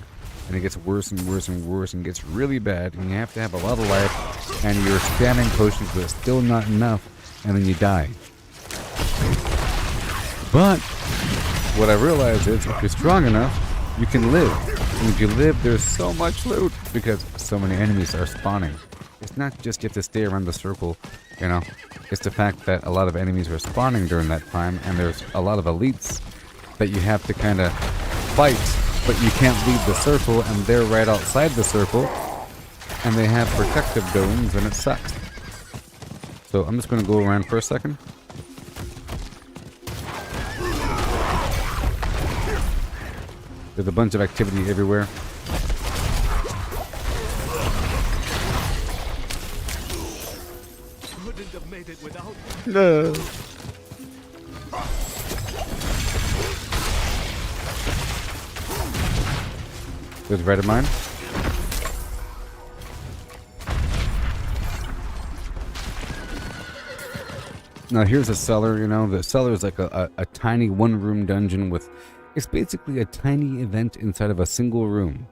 S1: And it gets worse and worse and worse and gets really bad, and you have to have a lot of life, and you're spamming potions, but it's still not enough, and then you die. But what I realized is if you're strong enough, you can live. And if you live, there's so much loot because so many enemies are spawning. It's not just you have to stay around the circle, you know. It's the fact that a lot of enemies are spawning during that time, and there's a lot of elites that you have to kind of fight, but you can't leave the circle, and they're right outside the circle, and they have protective domes, and it sucks. So I'm just going to go around for a second. There's a bunch of activity everywhere.
S2: Couldn't have made it without.
S1: No. There's red of mine. Now here's a cellar, you know. The cellar is like a tiny one-room dungeon with... It's basically a tiny event inside of a single room.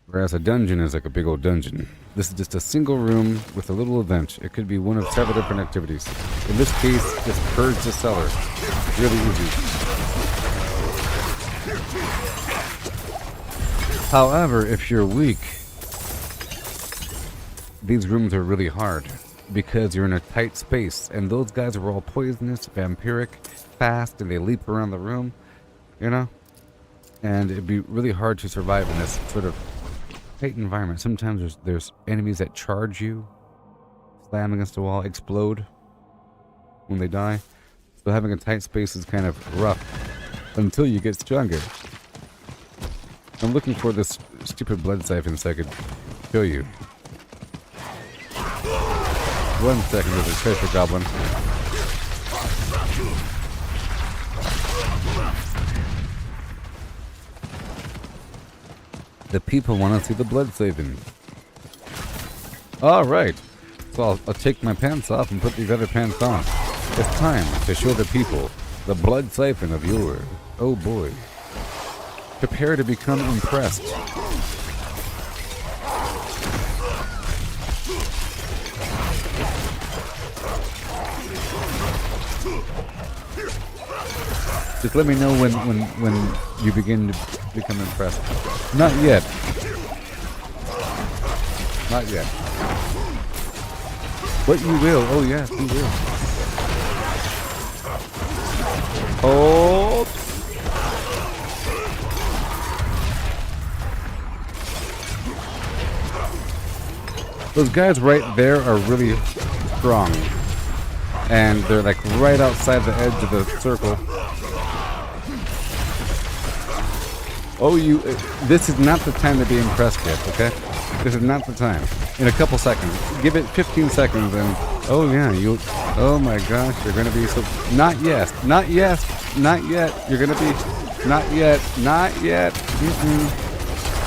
S1: Whereas a dungeon is like a big old dungeon. This is just a single room with a little event. It could be one of several different activities. In this case, just purge the cellar. It's really easy. However, if you're weak, these rooms are really hard because you're in a tight space, and those guys are all poisonous, vampiric, fast, and they leap around the room, you know? And it'd be really hard to survive in this sort of tight environment. Sometimes there's enemies that charge you, slam against the wall, explode when they die. So having a tight space is kind of rough until you get stronger. I'm looking for this stupid blood siphon so I could show you. 1 second, there's a treasure goblin. The people want to see the blood siphon. Alright, so I'll take my pants off and put these other pants on. It's time to show the people the blood siphon of yore. Oh boy. Prepare to become impressed. Just let me know when you begin to become impressed. Not yet. Not yet. But you will. Oh yes, you will. Hold. Those guys right there are really strong. And they're like right outside the edge of the circle. Oh, this is not the time to be impressed yet, okay? This is not the time. In a couple seconds. Give it 15 seconds and, oh yeah, oh my gosh, you're gonna be so, not yet, not yet, not yet, you're gonna be, not yet,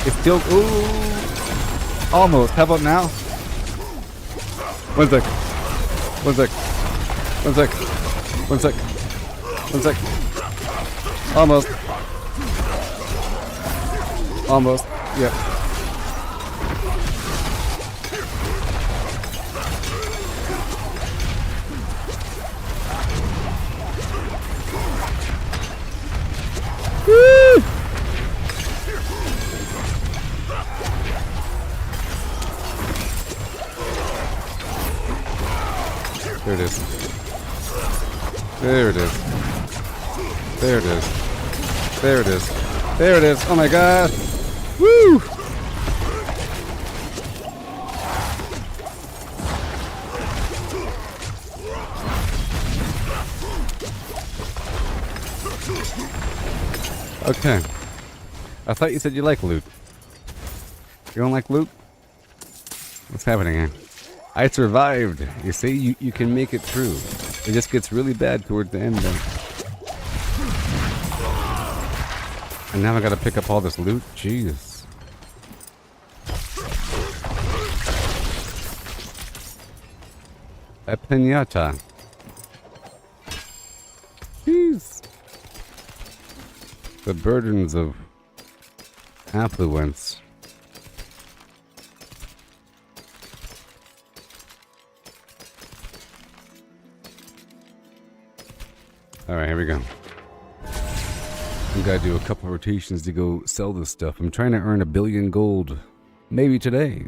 S1: It's still, ooh, almost, how about now? 1 sec, 1 sec, 1 sec, 1 sec, 1 sec, almost. Almost. Yep. Woo! There it is. There it is. There it is. There it is. There it is. Oh my god. Woo! Okay. I thought you said you like loot. You don't like loot? What's happening here? I survived. You see, you can make it through. It just gets really bad towards the end then. And now I gotta pick up all this loot? Jeez. A pinata. Jeez. The burdens of affluence. Alright, here we go. I gotta do a couple of rotations to go sell this stuff. I'm trying to earn 1 billion gold. Maybe today.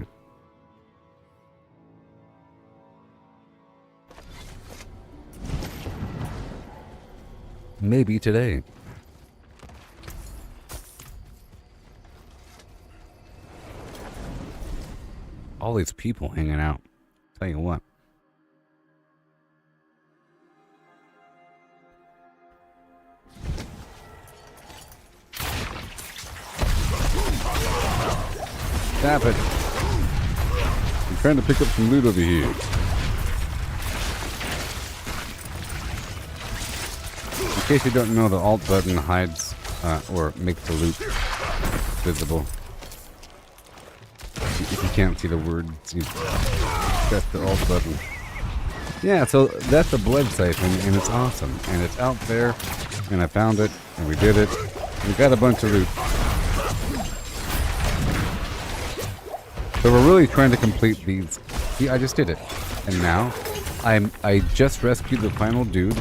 S1: Maybe today. All these people hanging out. Tell you what. Stop it. I'm trying to pick up some loot over here. In case you don't know, the Alt button hides or makes the loot visible. If you can't see the words, you press the Alt button. Yeah, so that's a blood siphon, and it's awesome. And it's out there, and I found it, and we did it. We got a bunch of loot. So we're really trying to complete these. See, I just did it. And now, I just rescued the final dude,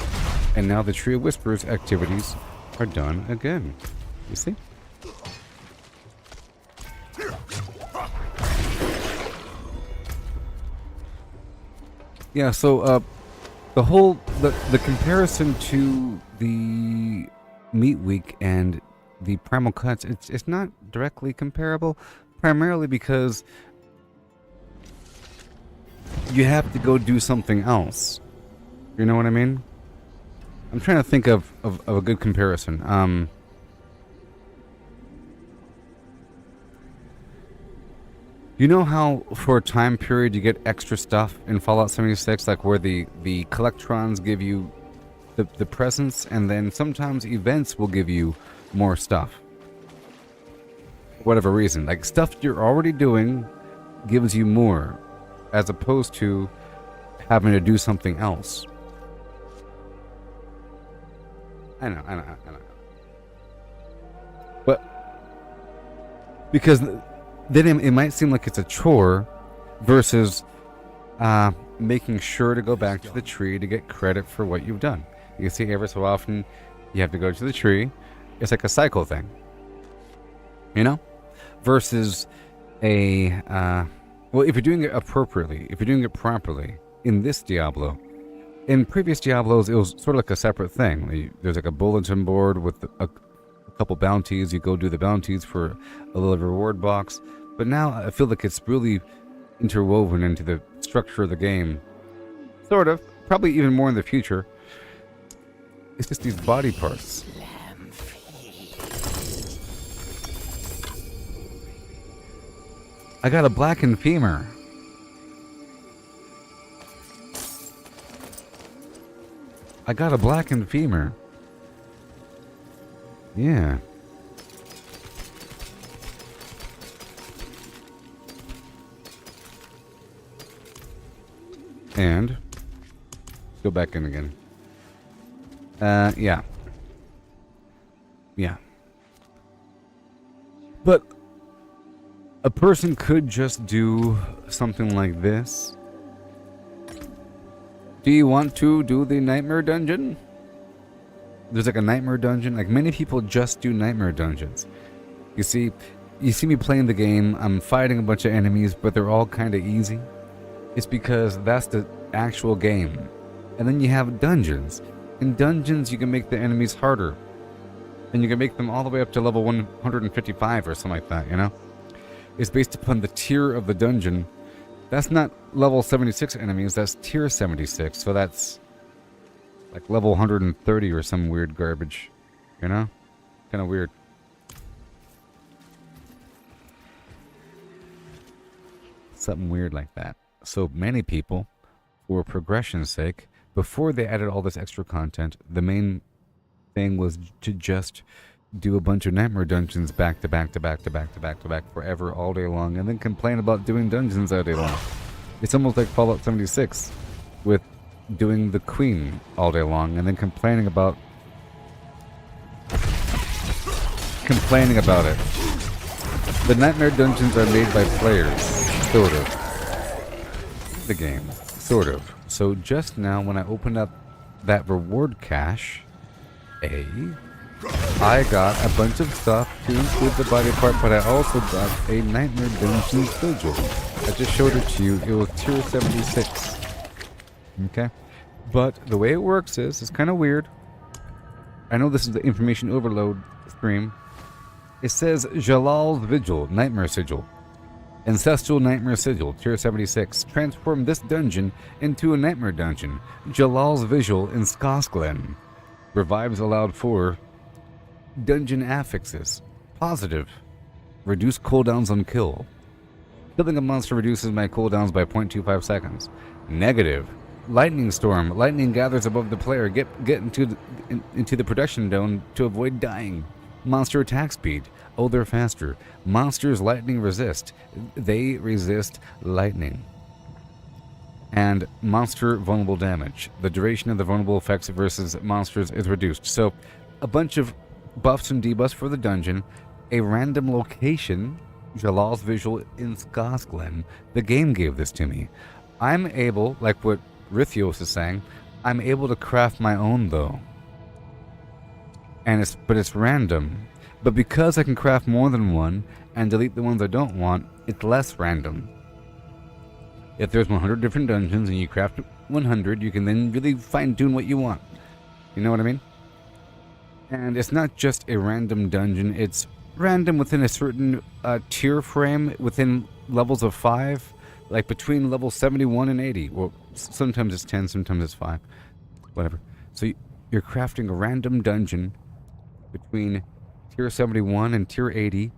S1: and now the Tree of Whispers activities are done again. You see? Yeah, so, the comparison to the Meat Week and the Primal Cuts, it's not directly comparable, primarily because you have to go do something else. You know what I mean? I'm trying to think of a good comparison. You know how for a time period you get extra stuff in Fallout 76, like where the collectrons give you the presents, and then sometimes events will give you more stuff. For whatever reason. Like stuff you're already doing gives you more, as opposed to having to do something else. I know. But because then it might seem like it's a chore versus making sure to go back to the tree to get credit for what you've done. You see, every so often you have to go to the tree. It's like a cycle thing, you know, versus a well, if you're doing it appropriately, if you're doing it properly in this Diablo. In previous Diablos, it was sort of like a separate thing. There's like a bulletin board with a couple bounties. You go do the bounties for a little reward box. But now I feel like it's really interwoven into the structure of the game. Sort of. Probably even more in the future. It's just these body parts. I got a blackened femur. I got a blackened femur. Yeah. And go back in again. Yeah. Yeah. But a person could just do something like this. Do you want to do the nightmare dungeon? There's like a nightmare dungeon. Like many people just do nightmare dungeons. You see me playing the game. I'm fighting a bunch of enemies, but they're all kind of easy. It's because that's the actual game. And then you have dungeons. In dungeons, you can make the enemies harder. And you can make them all the way up to level 155 or something like that, you know? It's based upon the tier of the dungeon. That's not level 76 enemies, that's tier 76. So that's like level 130 or some weird garbage. You know? Kind of weird. something weird like that. So many people, for progression's sake, before they added all this extra content, the main thing was to just do a bunch of nightmare dungeons back to back to back to back to back to back forever all day long, and then complain about doing dungeons all day long. It's almost like Fallout 76 with doing the Queen all day long and then complaining about it. The nightmare dungeons are made by players, sort of. The game, sort of. So just now when I opened up that reward cache, I got a bunch of stuff to include the body part, but I also got a nightmare dungeon sigil. I just showed it to you. It was tier 76. Okay? But the way it works is, it's kind of weird. I know this is the information overload stream. It says Jalal's Vigil, Nightmare Sigil. Ancestral Nightmare Sigil, tier 76. Transform this dungeon into a nightmare dungeon. Jalal's Vigil in Skosklen. Revives allowed for dungeon affixes. Positive. Reduce cooldowns on kill. Killing a monster reduces my cooldowns by 0.25 seconds. Negative. Lightning Storm. Lightning gathers above the player. Get into the production dome to avoid dying. Monster attack speed. Oh, they're faster. Monsters lightning resist. They resist lightning. And monster vulnerable damage. The duration of the vulnerable effects versus monsters is reduced. So, a bunch of buffs and debuffs for the dungeon. A random location. Jalal's Visual in Skosklen. The game gave this to me. I'm able, like what Rithios is saying, I'm able to craft my own though. And it's random. But because I can craft more than one and delete the ones I don't want, it's less random. If there's 100 different dungeons and you craft 100, you can then really fine-tune what you want. You know what I mean? And it's not just a random dungeon, it's random within a certain tier frame, within levels of 5, like between level 71 and 80. Well, sometimes it's 10, sometimes it's 5. Whatever. So you're crafting a random dungeon between tier 71 and tier 80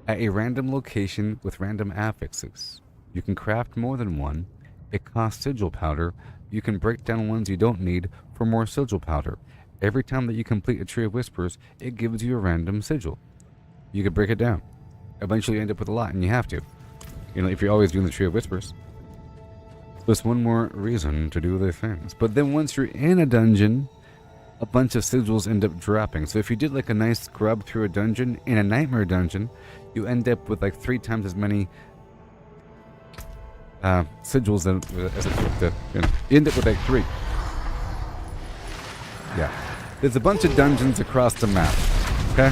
S1: at a random location with random affixes. You can craft more than one. It costs sigil powder. You can break down ones you don't need for more sigil powder. Every time that you complete a Tree of Whispers, it gives you a random sigil. You can break it down. Eventually you end up with a lot, and you have to. You know, if you're always doing the Tree of Whispers. There's one more reason to do the things. But then once you're in a dungeon, a bunch of sigils end up dropping. So if you did like a nice scrub through a dungeon, in a nightmare dungeon, you end up with like 3 times as many sigils as it you end up with like 3. Yeah. There's a bunch of dungeons across the map. Okay?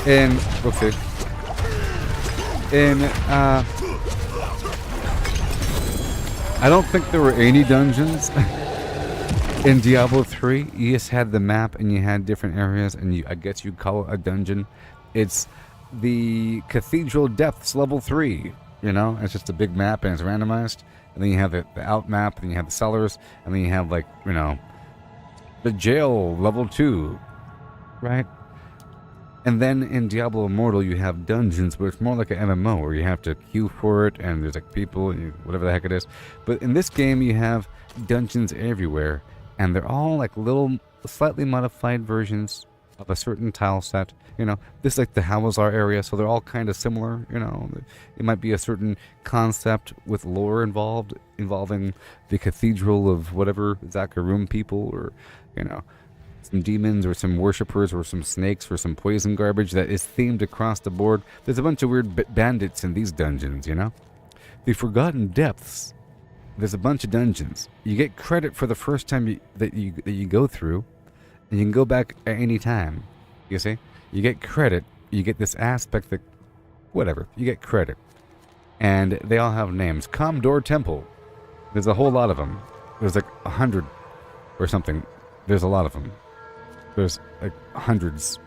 S1: And, whoopsie. I don't think there were any dungeons in Diablo 3. You just had the map and you had different areas, and I guess you'd call it a dungeon. It's the Cathedral Depths level 3. You know, it's just a big map and it's randomized. And then you have the out map, and then you have the cellars, and then you have, like, you know, the jail level 2, right? And then in Diablo Immortal you have dungeons, where it's more like an MMO, where you have to queue for it, and there's like people, and whatever the heck it is. But in this game you have dungeons everywhere, and they're all like little, slightly modified versions of a certain tile set. You know, this is like the Hawazar area, so they're all kind of similar. You know, it might be a certain concept with lore involving the cathedral of whatever Zakarum people, or, you know, some demons or some worshippers or some snakes or some poison garbage that is themed across the board. There's a bunch of weird bandits in these dungeons, you know? The Forgotten Depths. There's a bunch of dungeons. You get credit for the first time that you go through, and you can go back at any time. You see? You get credit. You get this aspect that, whatever, you get credit. And they all have names. Comdor Temple. There's a whole lot of them. There's like 100 or something. There's a lot of them. There's like hundreds.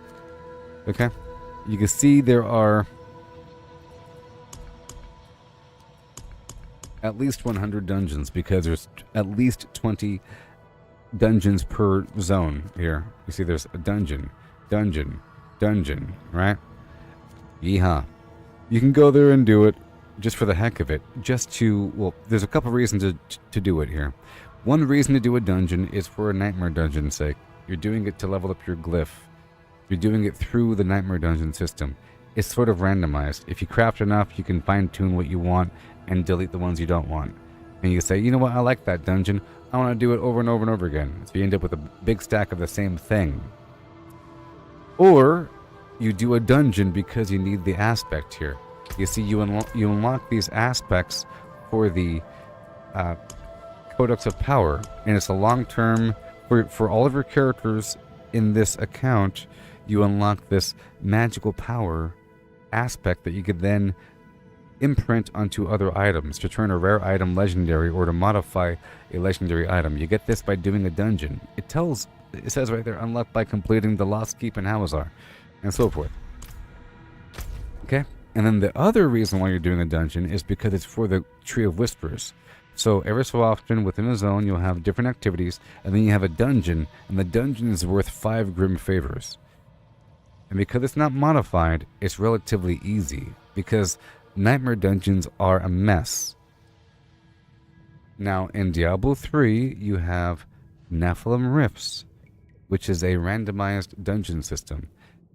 S1: Okay? You can see there are at least 100 dungeons, because there's at least 20 dungeons per zone here. You see there's a dungeon, right? Yeehaw. You can go there and do it. just for the heck of it, just to, well, there's a couple reasons to do it here. One reason to do a dungeon is for a nightmare dungeon's sake. You're doing it to level up your glyph. You're doing it through the nightmare dungeon system. It's sort of randomized. If you craft enough, you can fine-tune what you want and delete the ones you don't want. And you say, you know what, I like that dungeon. I want to do it over and over and over again. So you end up with a big stack of the same thing. Or you do a dungeon because you need the aspect here. You see, you unlock these aspects for the Codex of Power, and it's a long-term, for all of your characters in this account, you unlock this magical power aspect that you could then imprint onto other items to turn a rare item legendary or to modify a legendary item. You get this by doing a dungeon. It says right there, unlocked by completing the Lost Keep in Hawazar, and so forth. Okay? And then the other reason why you're doing a dungeon is because it's for the Tree of Whispers. So every so often within a zone you'll have different activities, and then you have a dungeon, and the dungeon is worth 5 Grim Favors. And because it's not modified, it's relatively easy, because nightmare dungeons are a mess. Now in Diablo 3 you have Nephilim Rifts, which is a randomized dungeon system.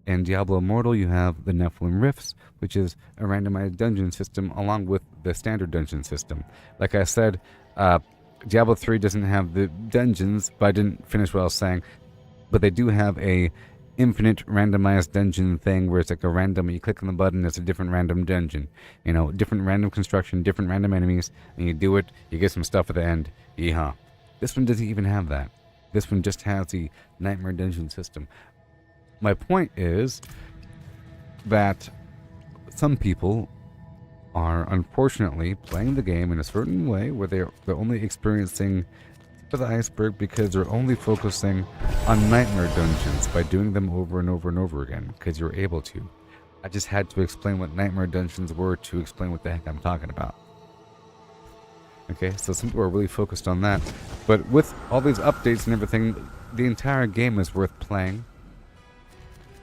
S1: In Diablo Immortal you have the Nephilim Rifts, which is a randomized dungeon system along with the standard dungeon system. Like I said, Diablo 3 doesn't have the dungeons, but I didn't finish what I was saying. But they do have a infinite randomized dungeon thing where it's like a random, you click on the button, it's a different random dungeon. You know, different random construction, different random enemies, and you do it, you get some stuff at the end. Yeehaw. This one doesn't even have that. This one just has the nightmare dungeon system. My point is that some people are unfortunately playing the game in a certain way where they're only experiencing tip of the iceberg because they're only focusing on nightmare dungeons by doing them over and over and over again because you're able to. I just had to explain what nightmare dungeons were to explain what the heck I'm talking about. Okay, so some people are really focused on that. But with all these updates and everything, the entire game is worth playing.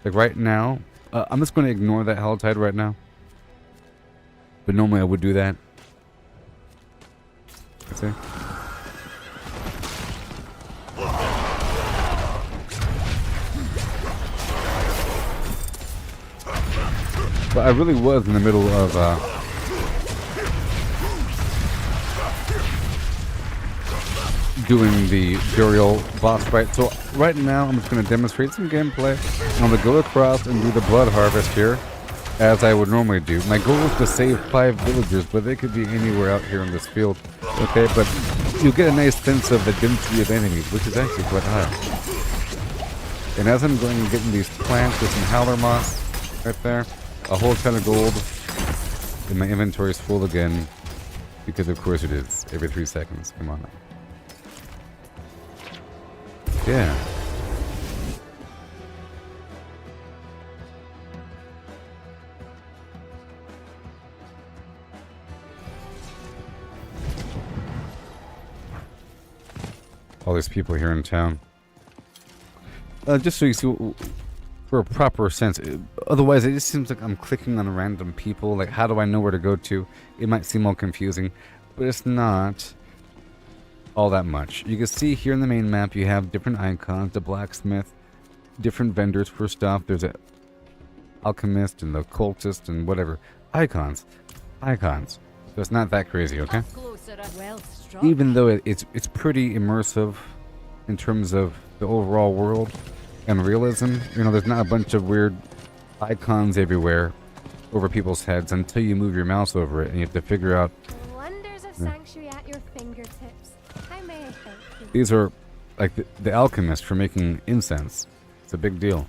S1: Like right now, I'm just going to ignore that Helltide right now. But normally I would do that. See? But I really was in the middle of doing the Duriel boss fight. So right now I'm just going to demonstrate some gameplay. I'm going to go across and do the blood harvest here, as I would normally do. My goal is to save 5 villagers, but they could be anywhere out here in this field. Okay, but you'll get a nice sense of the density of enemies, which is actually quite high. And as I'm going and getting these plants with some howler moss right there, a whole ton of gold, and my inventory is full again, because of course it is, every 3 seconds. Come on now. Yeah. All these people here in town. Just so you see, for a proper sense. Otherwise, it just seems like I'm clicking on random people. Like, how do I know where to go to? It might seem all confusing, but it's not all that much. You can see here in the main map, you have different icons, the blacksmith, different vendors for stuff. There's a alchemist and the cultist and whatever. Icons. So it's not that crazy, okay? Even though it's pretty immersive in terms of the overall world and realism. You know, there's not a bunch of weird icons everywhere over people's heads until you move your mouse over it and you have to figure out.
S4: Wonders of sanctuary at your fingertips. How may I help you?
S1: These are like the alchemist for making incense. It's a big deal.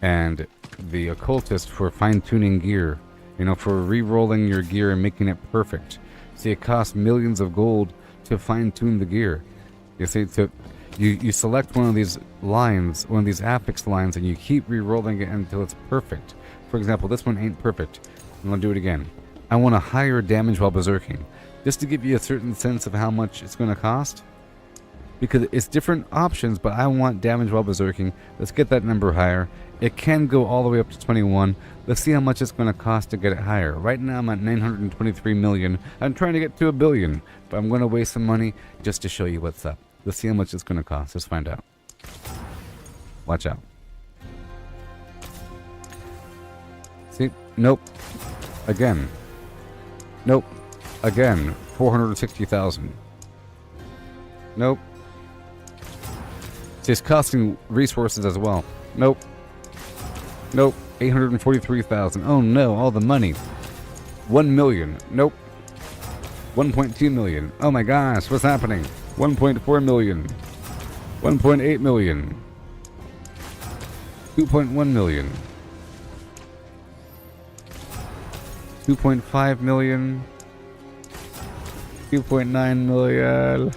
S1: And the occultist for fine-tuning gear. You know, for re-rolling your gear and making it perfect. See, it costs millions of gold to fine-tune the gear. You see, you select one of these lines, one of these affix lines, and you keep re-rolling it until it's perfect. For example, this one ain't perfect. I'm going to do it again. I want a higher damage while berserking. Just to give you a certain sense of how much it's going to cost. because it's different options, but I want damage while berserking. Let's get that number higher. It can go all the way up to 21. Let's see how much it's going to cost to get it higher. Right now I'm at 923 million. I'm trying to get to 1 billion, but I'm going to waste some money just to show you what's up. Let's see how much it's going to cost. Let's find out. Watch out. See? Nope. Again. Nope. Again. 460,000. Nope. See, it's costing resources as well. Nope. Nope. 843,000. Oh no, all the money. 1 million. Nope. 1.2 million. Oh my gosh, what's happening? 1.4 million. 1.8 million. 2.1 million. 2.5 million. 2.9 million.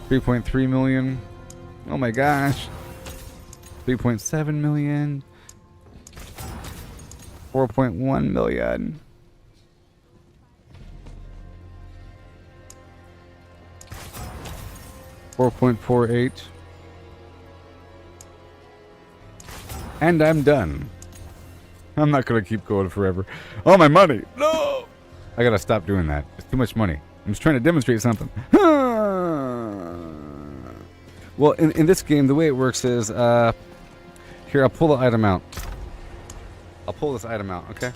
S1: 3.3 million. Oh my gosh. 3.7 million. 4.1 million. 4.48. And I'm done. I'm not gonna keep going forever. Oh, my money! No! I gotta stop doing that. It's too much money. I'm just trying to demonstrate something. Well, in this game, the way it works is, here, I'll pull the item out. I'll pull this item out, okay?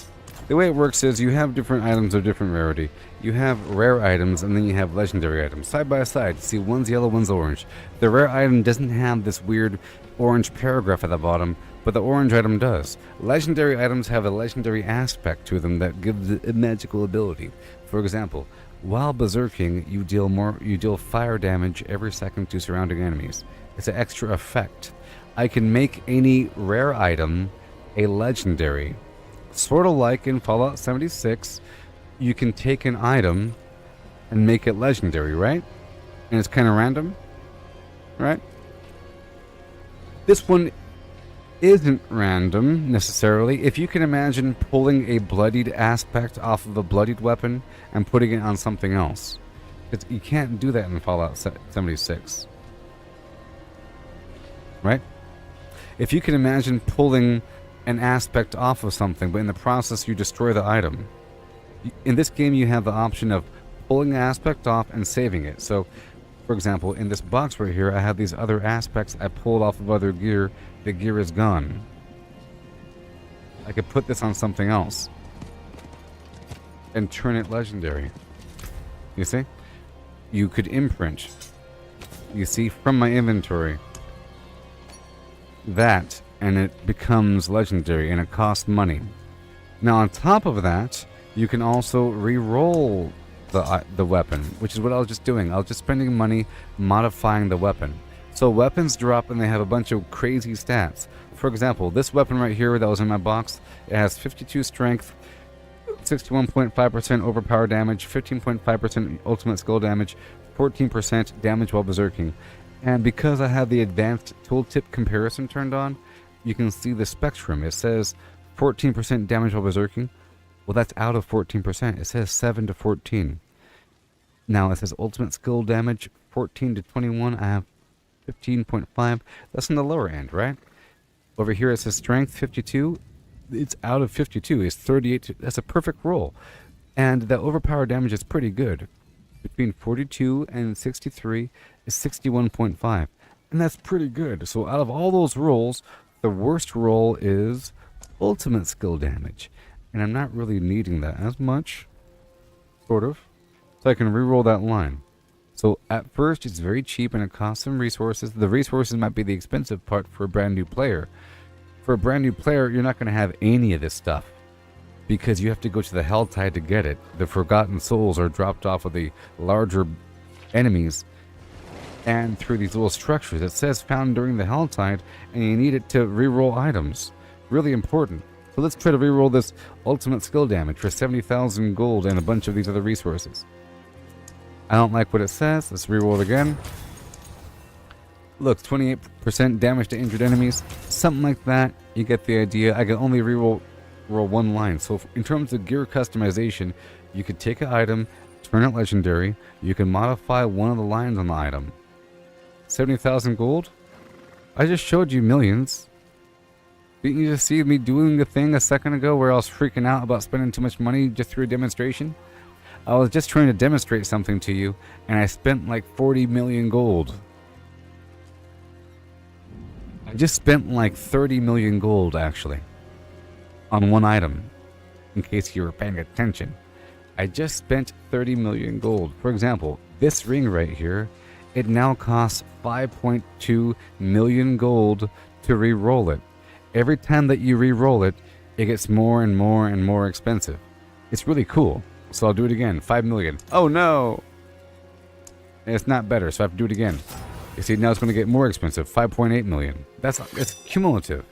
S1: The way it works is you have different items of different rarity. You have rare items, and then you have legendary items. Side by side, see, one's yellow, one's orange. The rare item doesn't have this weird orange paragraph at the bottom, but the orange item does. Legendary items have a legendary aspect to them that gives a magical ability. For example, while berserking, you deal fire damage every second to surrounding enemies. It's an extra effect. I can make any rare item a legendary. Sort of like in Fallout 76, you can take an item and make it legendary, right? And it's kind of random, right? This one isn't random, necessarily. If you can imagine pulling a bloodied aspect off of a bloodied weapon and putting it on something else. You can't do that in Fallout 76. Right? If you can imagine pulling an aspect off of something, but in the process you destroy the item. In this game you have the option of pulling the aspect off and saving it. So, for example, in this box right here, I have these other aspects I pulled off of other gear. The gear is gone. I could put this on something else and turn it legendary. You see? You could imprint. You see, from my inventory. That, and it becomes legendary, and it costs money. Now, on top of that, you can also re-roll the weapon, which is what I was just doing. I was just spending money modifying the weapon. So weapons drop and they have a bunch of crazy stats. For example, this weapon right here that was in my box, it has 52 strength, 61.5% overpower damage, 15.5% ultimate skill damage, 14% damage while berserking. And because I have the advanced tooltip comparison turned on, you can see the spectrum. It says 14% damage while berserking. Well, that's out of 14%. It says 7 to 14. Now it says ultimate skill damage 14 to 21. I have 15.5. That's in the lower end, right? Over here it says strength 52. It's out of 52. It's 38. That's a perfect roll. And the overpower damage is pretty good. Between 42 and 63 is 61.5. And that's pretty good. So out of all those rolls, the worst roll is ultimate skill damage. And I'm not really needing that as much. Sort of. So I can reroll that line. So at first it's very cheap and it costs some resources. The resources might be the expensive part for a brand new player. For a brand new player, you're not going to have any of this stuff. Because you have to go to the Helltide to get it. The Forgotten Souls are dropped off of the larger enemies. And through these little structures. It says found during the Helltide. And you need it to reroll items. Really important. So let's try to reroll this ultimate skill damage for 70,000 gold and a bunch of these other resources. I don't like what it says. Let's reroll it again. Look, 28% damage to injured enemies. Something like that. You get the idea. I can only roll one line. So in terms of gear customization, you could take an item, turn it legendary, you can modify one of the lines on the item. 70,000 gold? I just showed you millions. Didn't you just see me doing the thing a second ago where I was freaking out about spending too much money just through a demonstration? I was just trying to demonstrate something to you, and I spent like 40 million gold. I just spent like 30 million gold, actually, on one item, in case you were paying attention. I just spent 30 million gold. For example, this ring right here, it now costs 5.2 million gold to re-roll it. Every time that you re-roll it, it gets more and more and more expensive. It's really cool. So I'll do it again. 5 million. Oh no! And it's not better, so I have to do it again. You see, now it's going to get more expensive. 5.8 million. It's cumulative.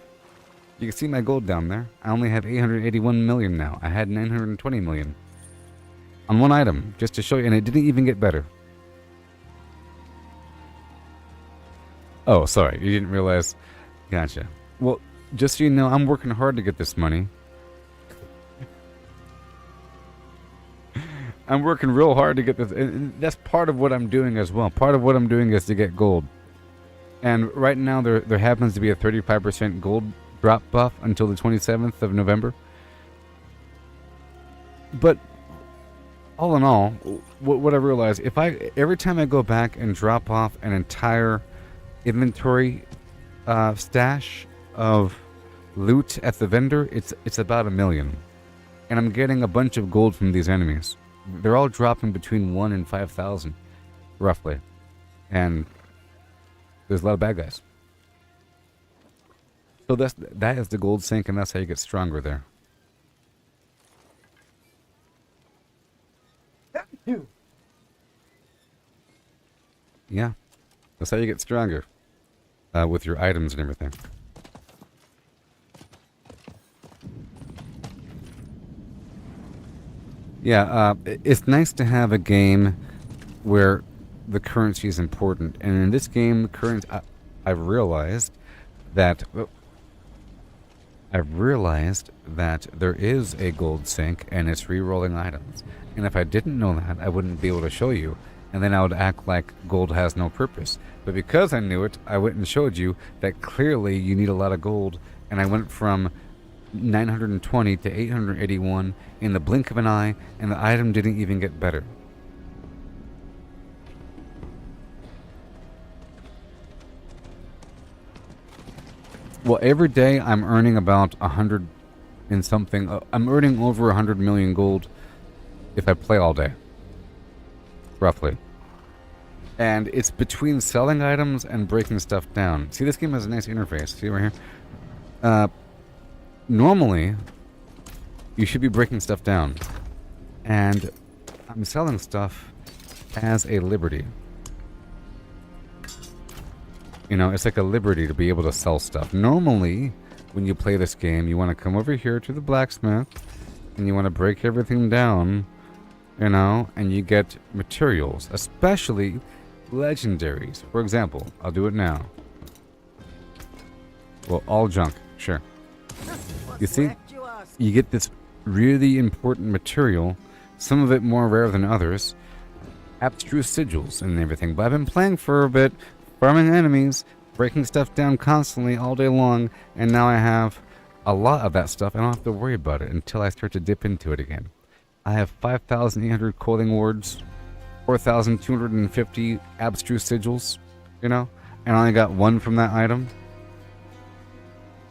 S1: You can see my gold down there. I only have 881 million now. I had 920 million. On one item, just to show you, and it didn't even get better. Oh, sorry, you didn't realize. Gotcha. Well, just so you know, I'm working hard to get this money. I'm working real hard to get this, and that's part of what I'm doing as well. Part of what I'm doing is to get gold. And right now, there happens to be a 35% gold drop buff until the 27th of November. But all in all, what I realize, every time I go back and drop off an entire inventory stash of loot at the vendor, it's about 1 million, and I'm getting a bunch of gold from these enemies. They're all dropping between 1 and 5,000, roughly, and there's a lot of bad guys. So that is the gold sink, and that's how you get stronger there. Yeah, that's how you get stronger with your items and everything. Yeah, it's nice to have a game where the currency is important, and in this game, I've realized that there is a gold sink, and it's re-rolling items. And if I didn't know that, I wouldn't be able to show you, and then I would act like gold has no purpose. But because I knew it, I went and showed you that clearly you need a lot of gold, and I went from 920 to 881 in the blink of an eye, and the item didn't even get better. Well, every day I'm earning about 100 and something. I'm earning over 100 million gold if I play all day, roughly. And it's between selling items and breaking stuff down. See, this game has a nice interface. See right here? Normally, you should be breaking stuff down. And I'm selling stuff as a liberty. You know, it's like a liberty to be able to sell stuff. Normally, when you play this game, you want to come over here to the blacksmith, and you want to break everything down, you know, and you get materials, especially legendaries. For example, I'll do it now. Well, all junk, sure. You see, you get this really important material, some of it more rare than others, abstruse sigils and everything. But I've been playing for a bit, farming enemies, breaking stuff down constantly all day long, and now I have a lot of that stuff. I don't have to worry about it until I start to dip into it again. I have 5,800 clothing wards, 4,250 abstruse sigils, you know, and I only got one from that item.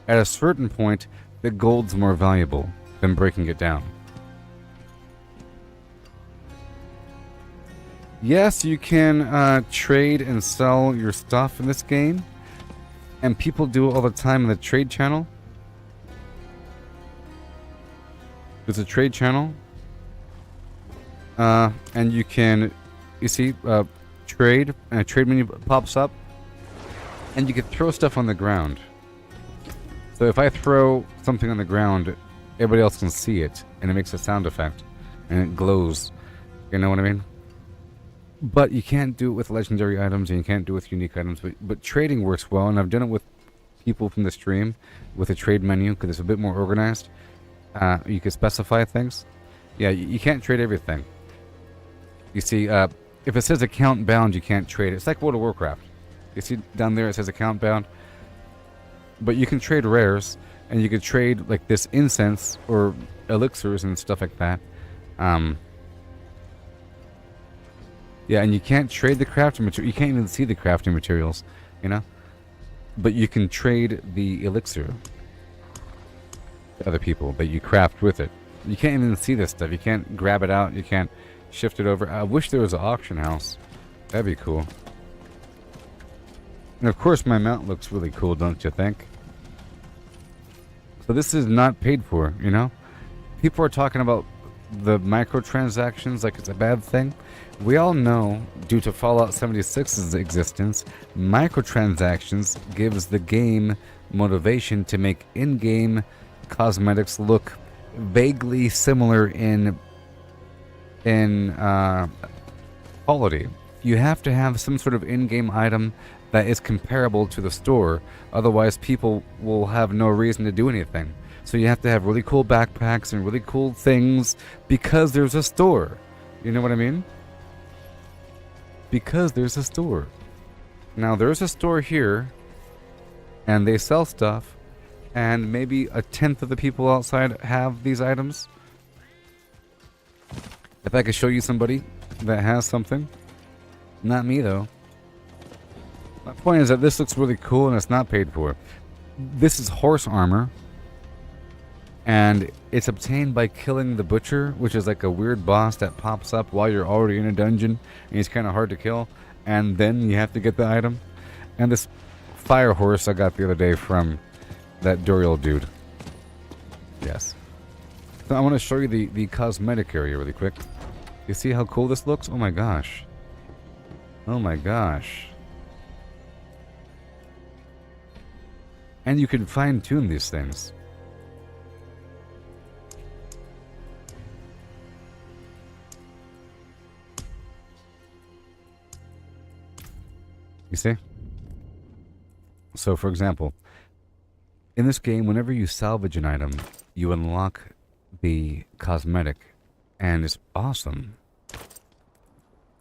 S1: At a certain point, the gold's more valuable than breaking it down. Yes, you can trade and sell your stuff in this game, and people do it all the time in the trade channel. There's a trade channel, and you can, you see, trade, and a trade menu pops up, and you can throw stuff on the ground. So if I throw something on the ground, everybody else can see it, and it makes a sound effect, and it glows. You know what I mean? But you can't do it with legendary items, and you can't do it with unique items. But trading works well, and I've done it with people from the stream with a trade menu because it's a bit more organized. You can specify things. Yeah, you can't trade everything. You see, if it says account bound, you can't trade it. It's like World of Warcraft. You see down there it says account bound. But you can trade rares, and you can trade like this incense or elixirs and stuff like that. Yeah, and you can't trade the crafting material. You can't even see the crafting materials, you know? But you can trade the elixir to other people that you craft with it. You can't even see this stuff. You can't grab it out. You can't shift it over. I wish there was an auction house. That'd be cool. And of course my mount looks really cool, don't you think? So this is not paid for, you know? People are talking about the microtransactions like it's a bad thing. We all know, due to Fallout 76's existence, microtransactions gives the game motivation to make in-game cosmetics look vaguely similar in quality. You have to have some sort of in-game item that is comparable to the store, otherwise people will have no reason to do anything. So you have to have really cool backpacks and really cool things because there's a store. You know what I mean? Because there's a store. Now there's a store here, and they sell stuff, and maybe a tenth of the people outside have these items. If I could show you somebody that has something. Not me though. My point is that this looks really cool and it's not paid for. This is horse armor. And it's obtained by killing the butcher, which is like a weird boss that pops up while you're already in a dungeon. And he's kind of hard to kill. And then you have to get the item. And this fire horse I got the other day from that Duriel dude. Yes. So I want to show you the cosmetic area really quick. You see how cool this looks? Oh my gosh. Oh my gosh. And you can fine-tune these things. You see? So, for example, in this game, whenever you salvage an item, you unlock the cosmetic, and it's awesome.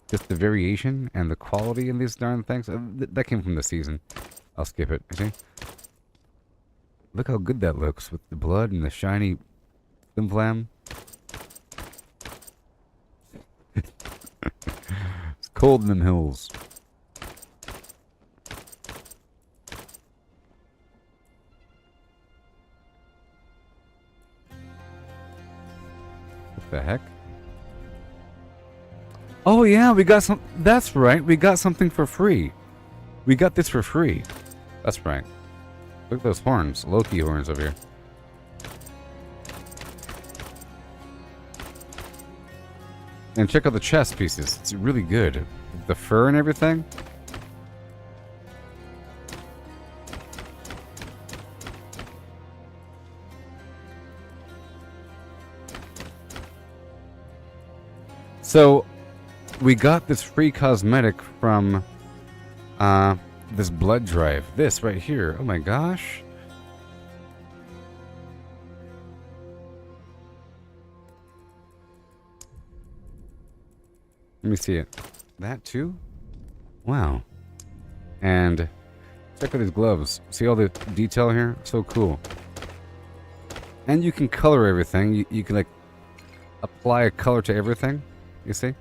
S1: Just the variation and the quality in these darn things. That came from the season. I'll skip it. You see? Look how good that looks with the blood and the shiny flim flam. It's cold in them hills. What the heck? Oh yeah, we got some. That's right. We got something for free. We got this for free. That's right. Look at those horns. Loki horns over here. And check out the chest pieces. It's really good. The fur and everything. So, we got this free cosmetic from this blood drive. This right here. Oh my gosh. Let me see it. That too? Wow. And check out these gloves. See all the detail here? So cool. And you can color everything. You can like apply a color to everything. You see?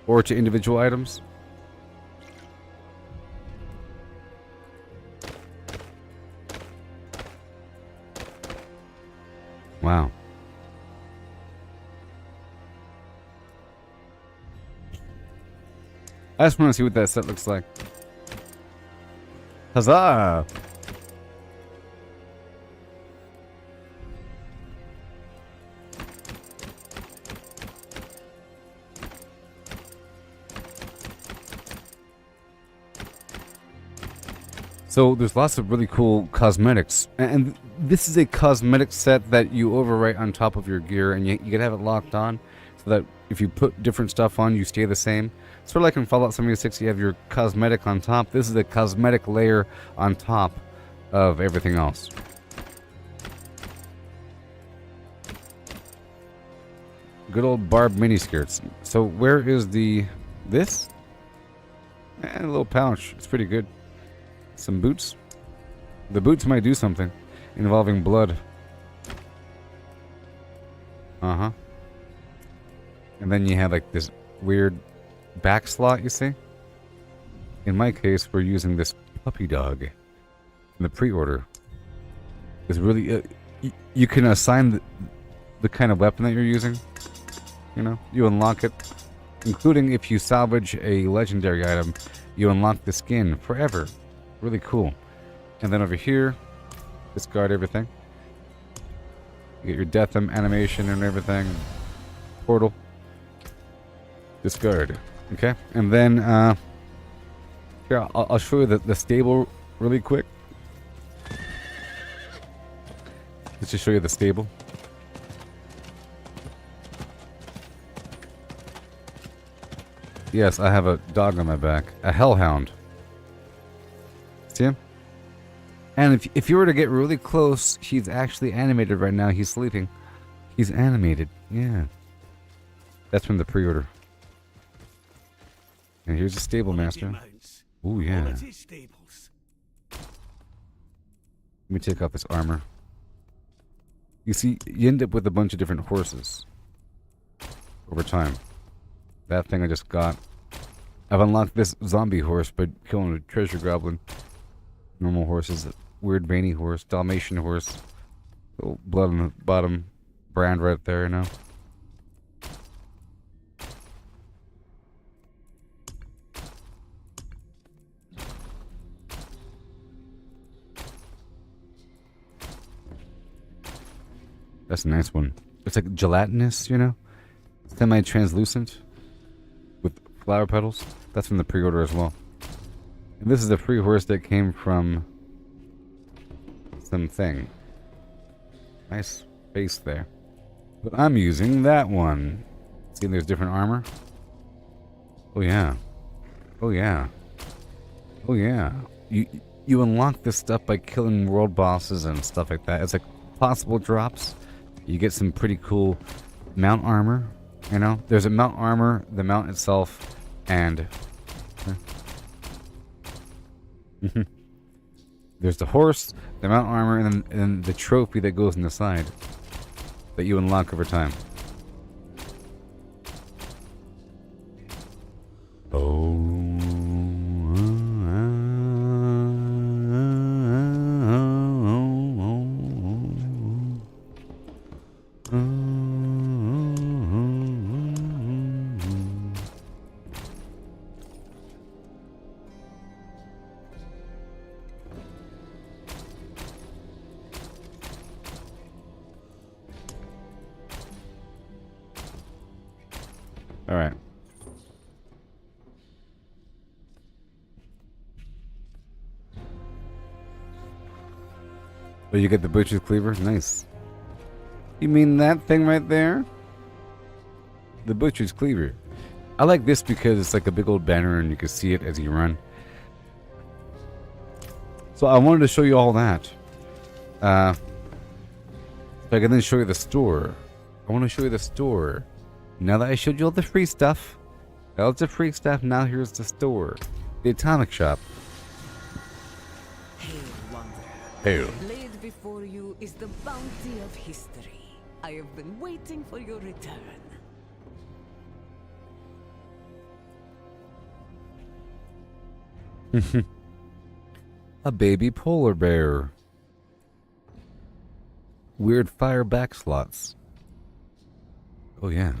S1: Or to individual items. Wow. I just want to see what that set looks like. Huzzah! So there's lots of really cool cosmetics, and this is a cosmetic set that you overwrite on top of your gear, and you can have it locked on, so that if you put different stuff on, you stay the same. Sort of like in Fallout 76, you have your cosmetic on top. This is a cosmetic layer on top of everything else. Good old Barb mini skirts. So where is this? A little pouch. It's pretty good. Some boots. The boots might do something involving blood. Uh-huh. And then you have like this weird back slot, you see? In my case, we're using this puppy dog in the pre-order. It's really... you can assign the kind of weapon that you're using. You know, you unlock it. Including if you salvage a legendary item, you unlock the skin forever. Really cool. And then over here, discard everything. You get your death animation and everything. Portal. Discard. Okay. And then, here, I'll show you the stable really quick. Let's just show you the stable. Yes, I have a dog on my back. A hellhound. See him? And if you were to get really close, he's actually animated right now. He's sleeping. He's animated. Yeah. That's from the pre-order. And here's the stable master. Ooh, yeah. Let me take off this armor. You see, you end up with a bunch of different horses over time. That thing I just got. I've unlocked this zombie horse by killing a treasure goblin. Normal horses, weird veiny horse, Dalmatian horse. Little blood on the bottom, brand right there, you know. That's a nice one. It's like gelatinous, you know? Semi-translucent. With flower petals. That's from the pre-order as well. And this is a free horse that came from something. Nice face there. But I'm using that one. See, there's different armor. Oh yeah. Oh yeah. Oh yeah. You unlock this stuff by killing world bosses and stuff like that. It's like possible drops. You get some pretty cool mount armor. You know, there's a mount armor, the mount itself, and there's the horse, the mount armor, and then the trophy that goes on the side that you unlock over time. Alright. Oh, you get the butcher's cleaver? Nice. You mean that thing right there? The butcher's cleaver. I like this because it's like a big old banner and you can see it as you run. So I wanted to show you all that. So I can then show you the store. I want to show you the store. Now that I showed you all the free stuff, all the free stuff, now here's the store. The Atomic Shop.
S5: Hail, wanderer.
S1: Hail.
S5: Laid before you is the bounty of history. I have been waiting for your return.
S1: A baby polar bear. Weird fire back slots. Oh yeah.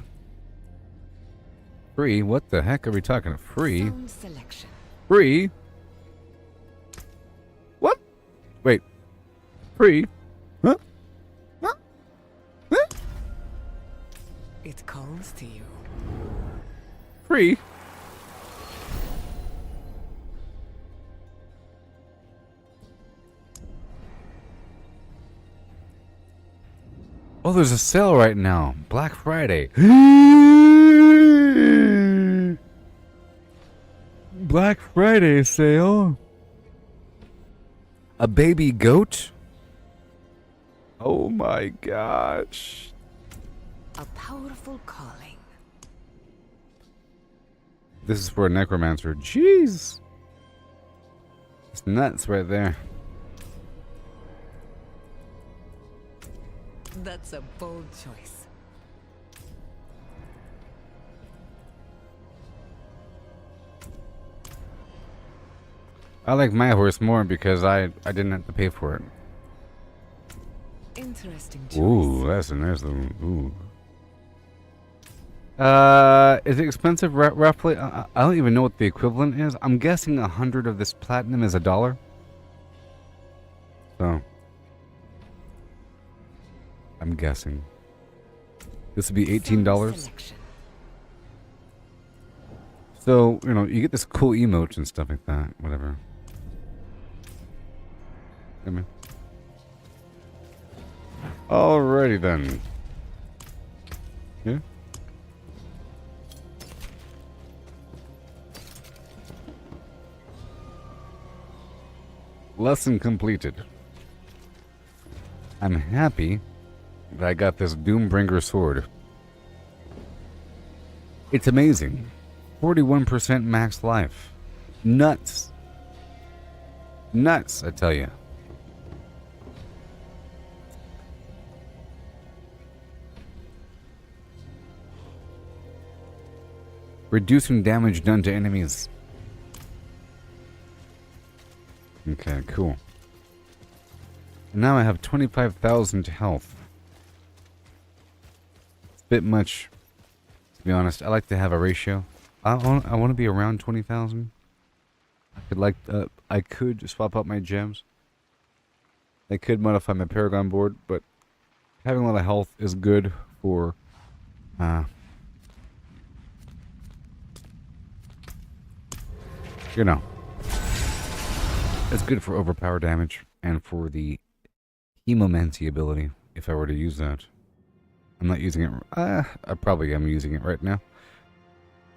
S1: Free? What the heck are we talking? Free?
S5: Sound selection.
S1: Free? What? Wait. Free? Huh? Huh? Huh?
S5: It calls to you.
S1: Free? Oh, there's a sale right now. Black Friday. Black Friday sale. A baby goat? Oh my gosh.
S5: A powerful calling.
S1: This is for a necromancer. Jeez. It's nuts right there.
S5: That's a bold choice.
S1: I like my horse more because I didn't have to pay for it.
S5: Interesting choice.
S1: Ooh, that's a nice little. Ooh. Is it expensive roughly? I don't even know what the equivalent is. I'm guessing 100 of this platinum is $1. So, I'm guessing this would be $18.
S5: Selection.
S1: So, you know, you get this cool emotes and stuff like that. Whatever. Come in. Alrighty then. Yeah. Lesson completed. I'm happy that I got this Doombringer sword. It's amazing. 41% max life. Nuts. Nuts, I tell you. Reducing damage done to enemies. Okay, cool. And now I have 25,000 health. It's a bit much, to be honest. I like to have a ratio. I want to be around 20,000. I could swap out my gems. I could modify my Paragon board, but having a lot of health is good for you know. It's good for overpower damage and for the hemomancy ability, if I were to use that. I'm not using it. I probably am using it right now.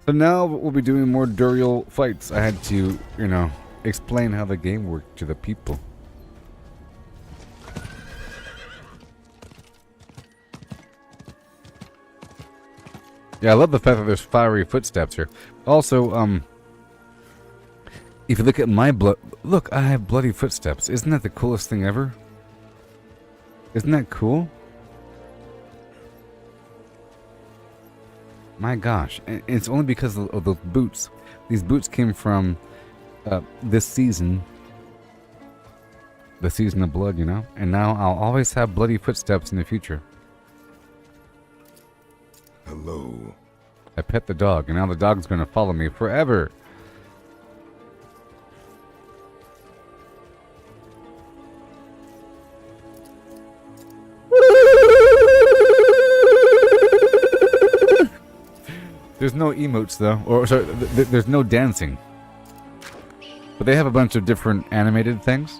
S1: So now we'll be doing more Duriel fights. I had to, you know, explain how the game worked to the people. Yeah, I love the fact that there's fiery footsteps here. Also, if you look at my blood... Look, I have bloody footsteps. Isn't that the coolest thing ever? Isn't that cool? My gosh. And it's only because of those boots. These boots came from this season. The season of blood, you know? And now I'll always have bloody footsteps in the future.
S6: Hello.
S1: I pet the dog, and now the dog's going to follow me forever. There's no emotes though, or sorry, there's no dancing. But they have a bunch of different animated things.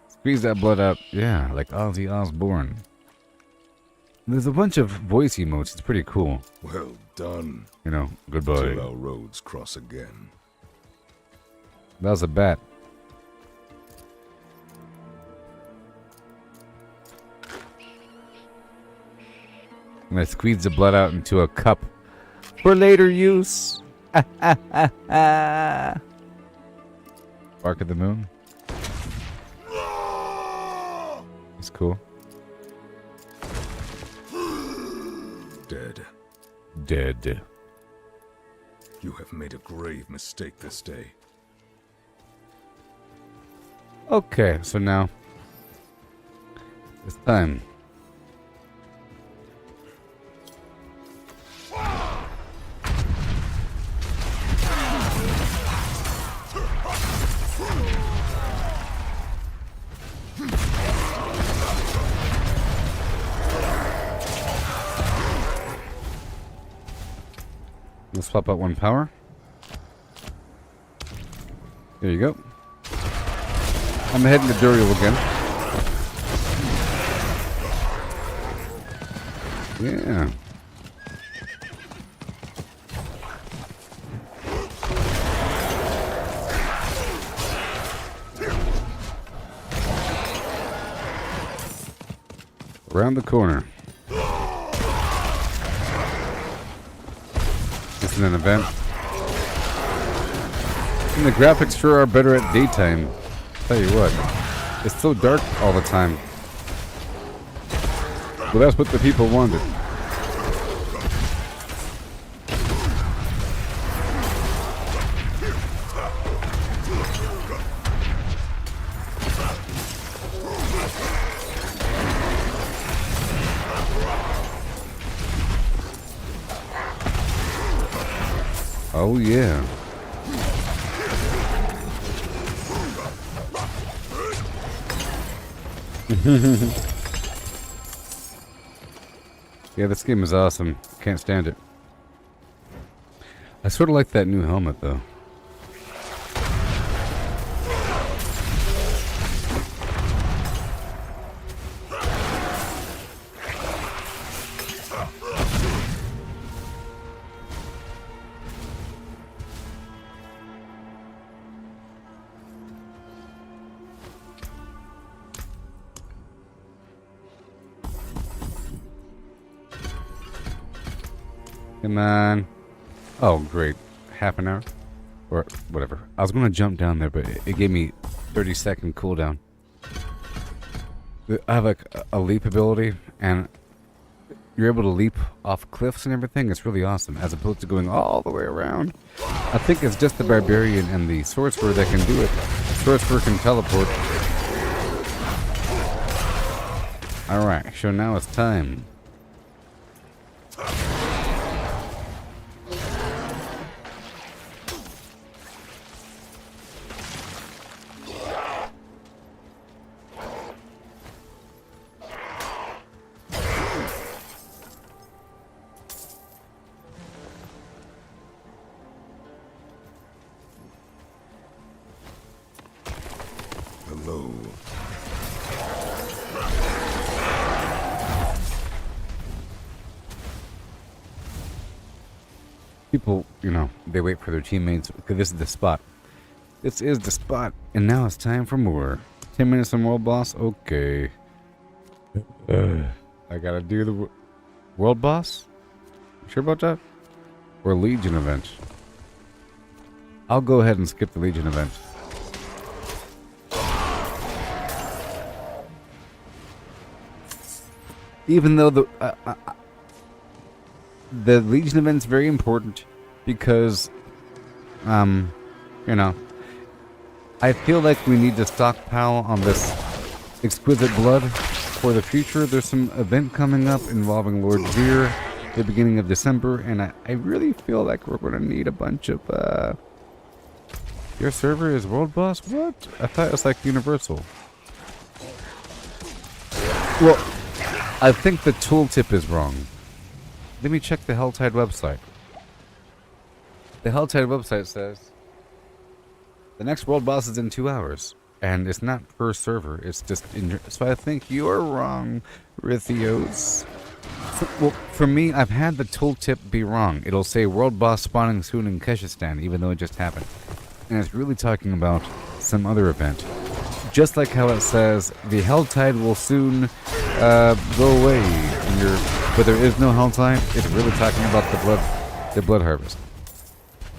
S1: Squeeze that blood up, yeah, like Ozzy Osbourne. There's a bunch of voice emotes. It's pretty cool.
S6: Well done.
S1: You know, goodbye.
S6: Till our roads cross again.
S1: That was a bat. I'm gonna squeeze the blood out into a cup for later use. Bark of the moon. It's cool.
S6: Dead.
S1: Dead.
S6: You have made a grave mistake this day.
S1: Okay, so now it's time. Let's swap out one power. There you go. I'm heading to Duriel again. Yeah. Around the corner. in an event. And the graphics sure are better at daytime. Tell you what, it's so dark all the time. Well, that's what the people wanted. Oh yeah. Yeah, this game is awesome. Can't stand it. I sort of like that new helmet though. Come on. Oh, great. Half an hour? Or whatever. I was going to jump down there, but it gave me 30-second cooldown. I have like a leap ability, and you're able to leap off cliffs and everything. It's really awesome, as opposed to going all the way around. I think it's just the Barbarian and the Sorcerer that can do it. Sorcerer can teleport. Alright, so now it's time.
S6: Hello.
S1: People, you know, they wait for their teammates because this is the spot. This is the spot, and now it's time for more. 10 minutes on world boss? Okay. I gotta do the world boss? You sure about that? Or Legion event? I'll go ahead and skip the Legion event. Even though the Legion event's very important because, you know, I feel like we need to stockpile on this exquisite blood for the future. There's some event coming up involving Lord Veer the beginning of December, and I really feel like we're going to need a bunch of, your server is world boss? What? I thought it was like universal. Well, I think the tooltip is wrong. Let me check the Helltide website. The Helltide website says the next world boss is in 2 hours, and it's not per server. It's just in. So I think you're wrong, Rithios. Well, for me, I've had the tooltip be wrong. It'll say world boss spawning soon in Keshistan, even though it just happened, and it's really talking about some other event. Just like how it says the Helltide will soon go away, but there is no Helltide. It's really talking about the blood harvest.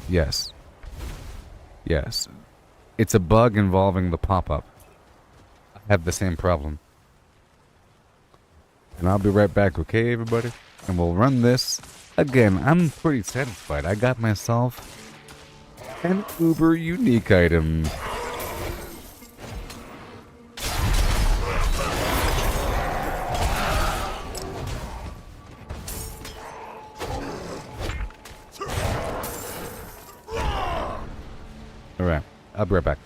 S1: Yes. Yes. It's a bug involving the pop-up. I have the same problem. And I'll be right back, okay, everybody? And we'll run this. Again, I'm pretty satisfied. I got myself an uber unique item. Alright, I'll be right back.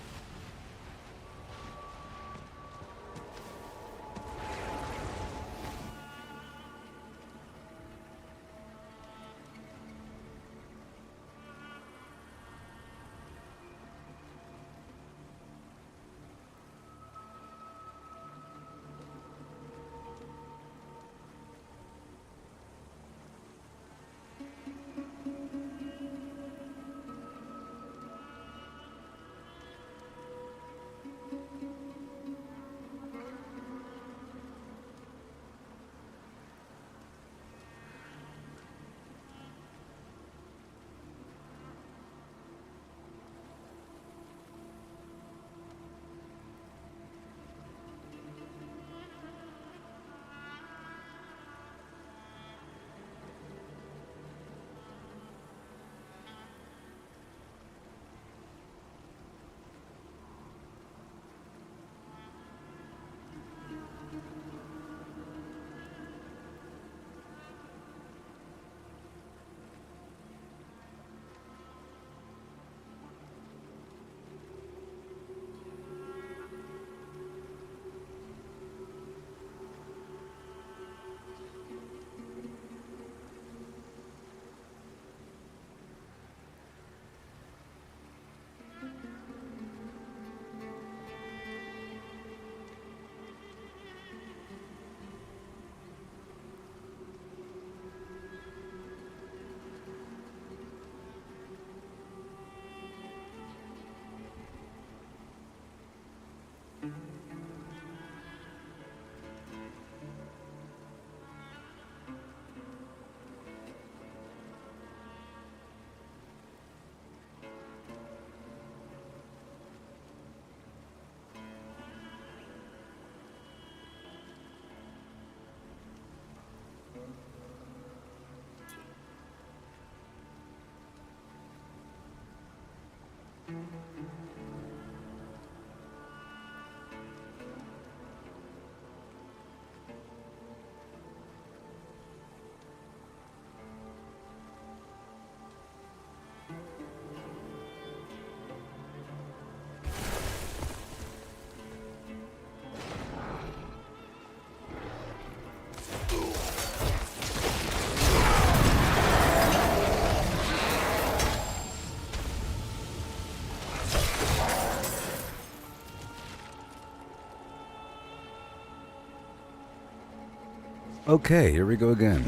S1: Okay, here we go again.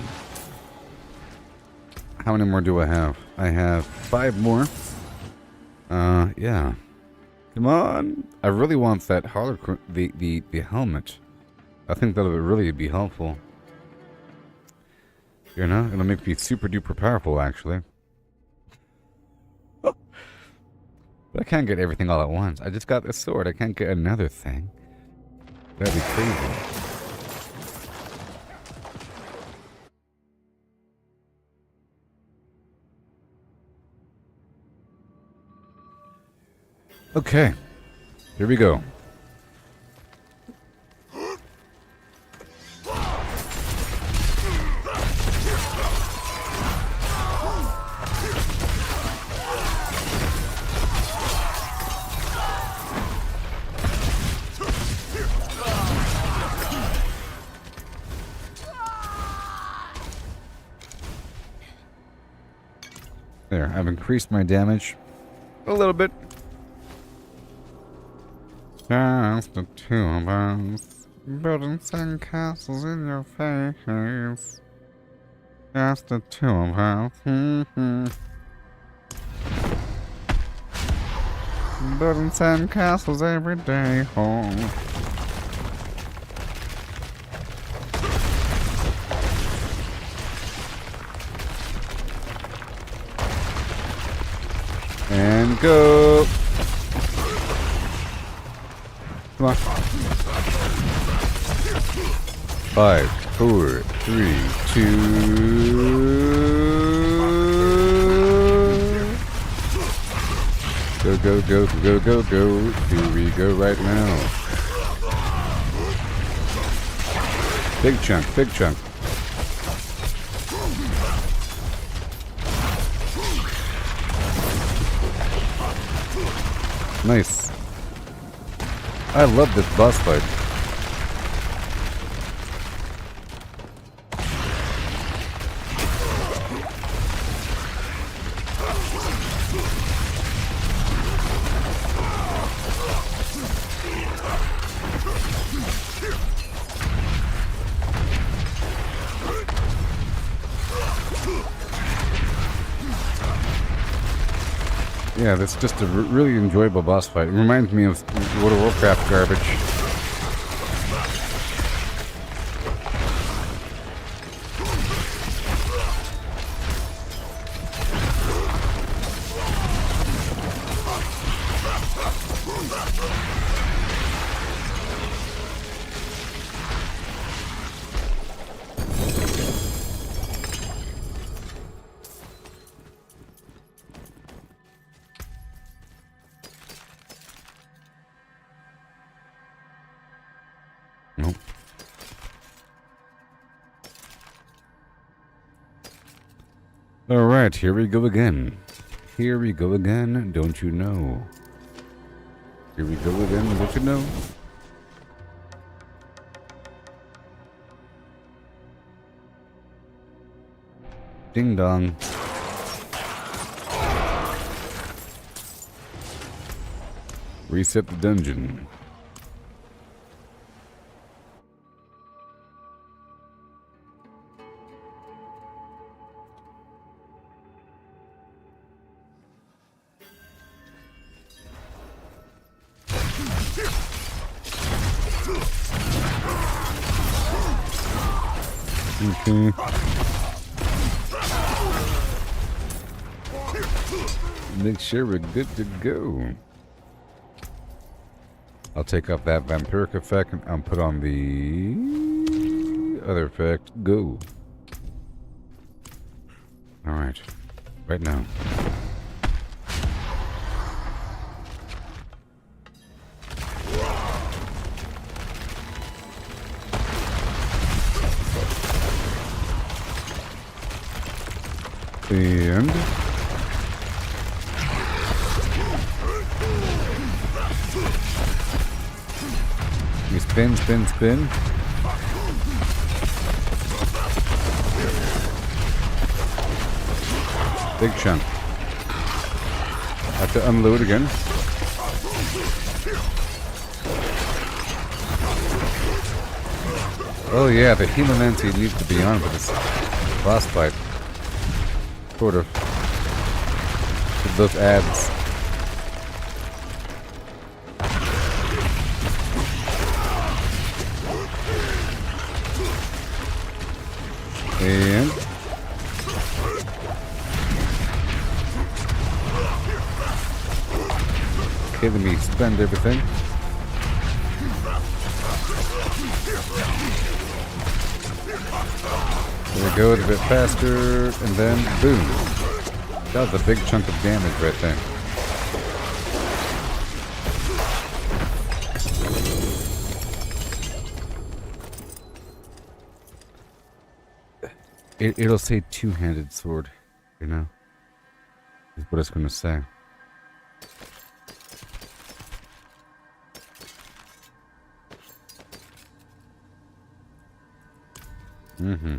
S1: How many more do I have? I have 5 more. Yeah. Come on. I really want that Harlequin, the helmet. I think that would really be helpful. You know, it'll make me super duper powerful, actually. But I can't get everything all at once. I just got this sword. I can't get another thing. That'd be crazy. Okay, here we go. There, I've increased my damage a little bit. Just the two of us, building sandcastles in your face. Just the two of us. Building sandcastles every day. Oh. And go. Come on. 5, 4, 3, 2. Go, go, go, go, go, go. Here we go right now. Big chunk, big chunk. Nice. I love this boss fight. Yeah, that's just a really enjoyable boss fight. It reminds me of World of Warcraft garbage. Nope. Alright, here we go again. Here we go again, don't you know? Here we go again, don't you know? Ding dong. Reset the dungeon. Okay. Make sure we're good to go. I'll take off that vampiric effect and I'll put on the other effect. Go. Alright. Right now. And you spin, spin, spin. Big chunk. Have to unload again. Oh yeah, the Hemomancy needs to be on for this boss fight. Sort of. With those ads. And okay, let me spend everything. There we go, a bit faster, and then boom. That was a big chunk of damage right there. It'll say two-handed sword, you know? Is what it's gonna say. Mm-hmm.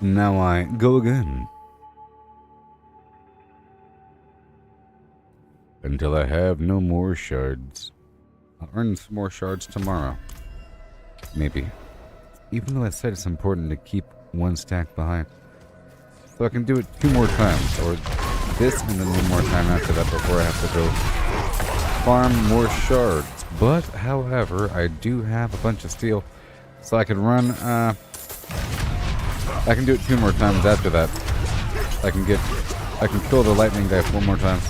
S1: Now I go again. Until I have no more shards. I'll earn some more shards tomorrow. Maybe. Even though I said it's important to keep one stack behind. So I can do it 2 more times. Or this and then 1 more time after that before I have to go farm more shards. But, however, I do have a bunch of steel. So I can run, I can do it 2 more times after that. I can kill the lightning guy 4 more times.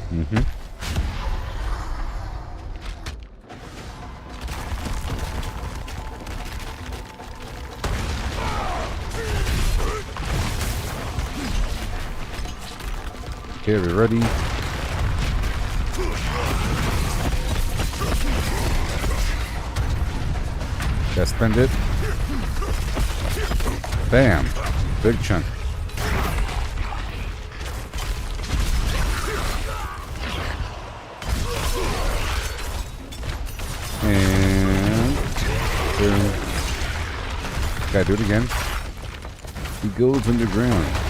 S1: Mm-hmm. Okay, we're ready. Gotta spend it. Bam. Big chunk. And boom. Gotta do it again. He goes underground.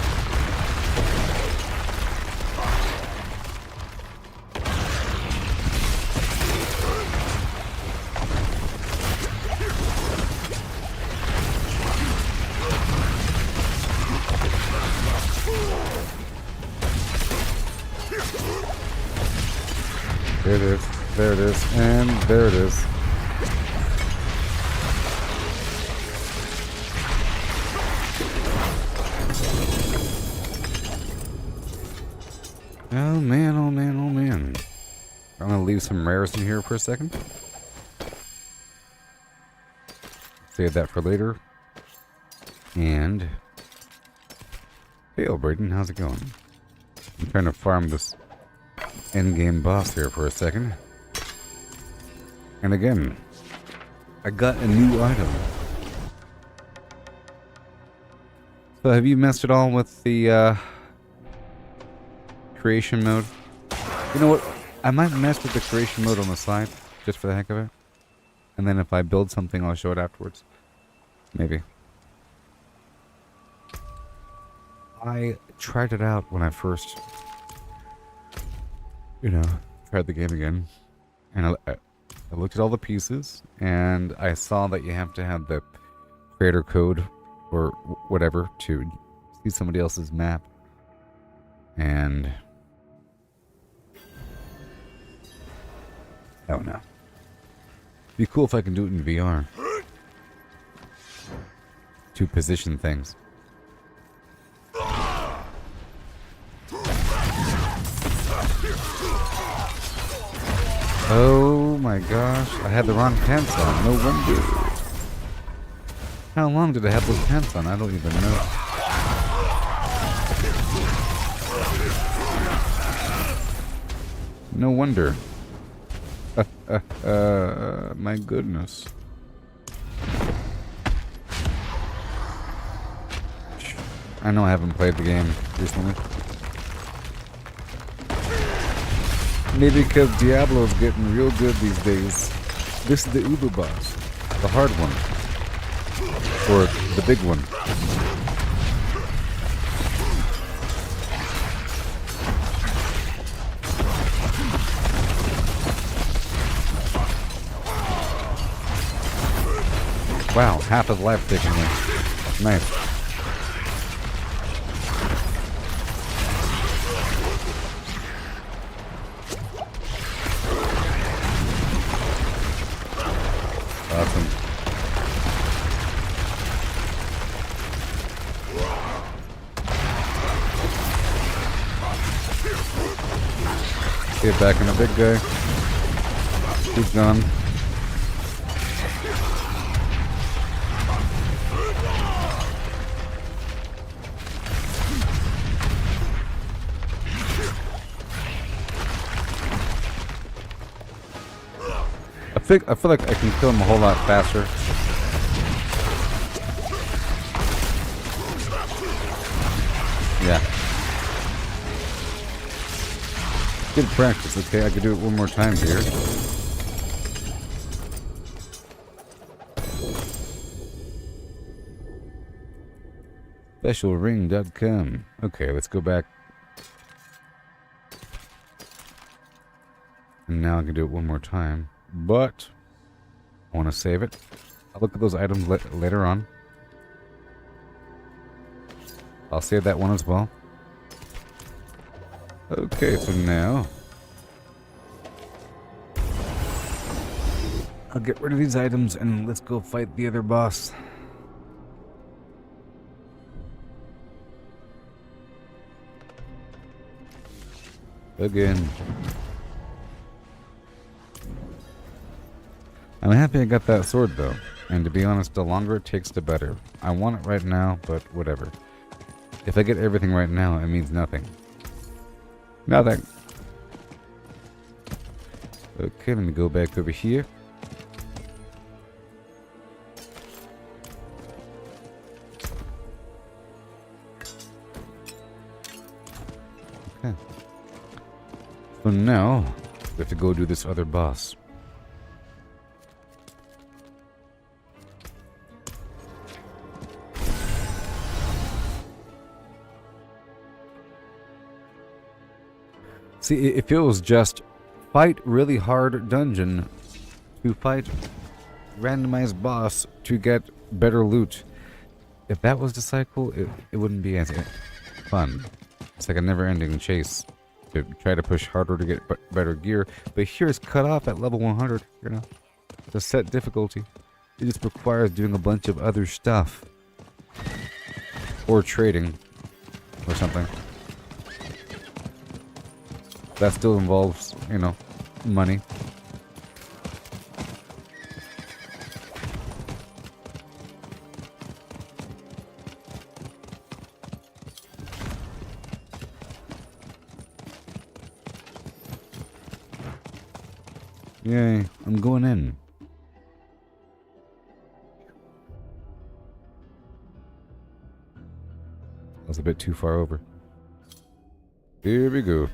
S1: There it is, there it is, and there it is. Oh man, oh man, oh man. I'm gonna leave some rares in here for a second. Save that for later. And hey, Braden, how's it going? I'm trying to farm this endgame boss here for a second. And again, I got a new item. So have you messed at all with the creation mode? You know what? I might mess with the creation mode on the side, just for the heck of it. And then if I build something, I'll show it afterwards. Maybe. I tried it out when I first, tried the game again. And I looked at all the pieces, and I saw that you have to have the creator code or whatever to see somebody else's map. And I don't know. Be cool if I can do it in VR. To position things. Oh my gosh, I had the wrong pants on, no wonder. How long did I have those pants on? I don't even know. No wonder. My goodness. I know I haven't played the game recently. Maybe because Diablo is getting real good these days. This is the Uber boss. The hard one. Or the big one. Wow, half his life taken away. Nice. Awesome. Get back in the big guy. He's gone. I feel like I can kill him a whole lot faster. Yeah. Good practice, okay? I could do it one more time here. Specialring.com. Okay, let's go back. And now I can do it one more time. But I want to save it. I'll look at those items later on. I'll save that one as well. Okay, so now I'll get rid of these items and let's go fight the other boss. Again. I'm happy I got that sword though, and to be honest, the longer it takes the better. I want it right now, but whatever. If I get everything right now, it means nothing. Nothing. Okay, let me go back over here. Okay. So now, we have to go do this other boss. See, if it was just fight really hard dungeon to fight randomized boss to get better loot, if that was the cycle, it wouldn't be as fun. It's like a never-ending chase to try to push harder to get better gear. But here it's cut off at level 100, you know. It's a set difficulty. It just requires doing a bunch of other stuff. Or trading. Or something. That still involves, you know, money. Yay, I'm going in. I was a bit too far over. Here we go.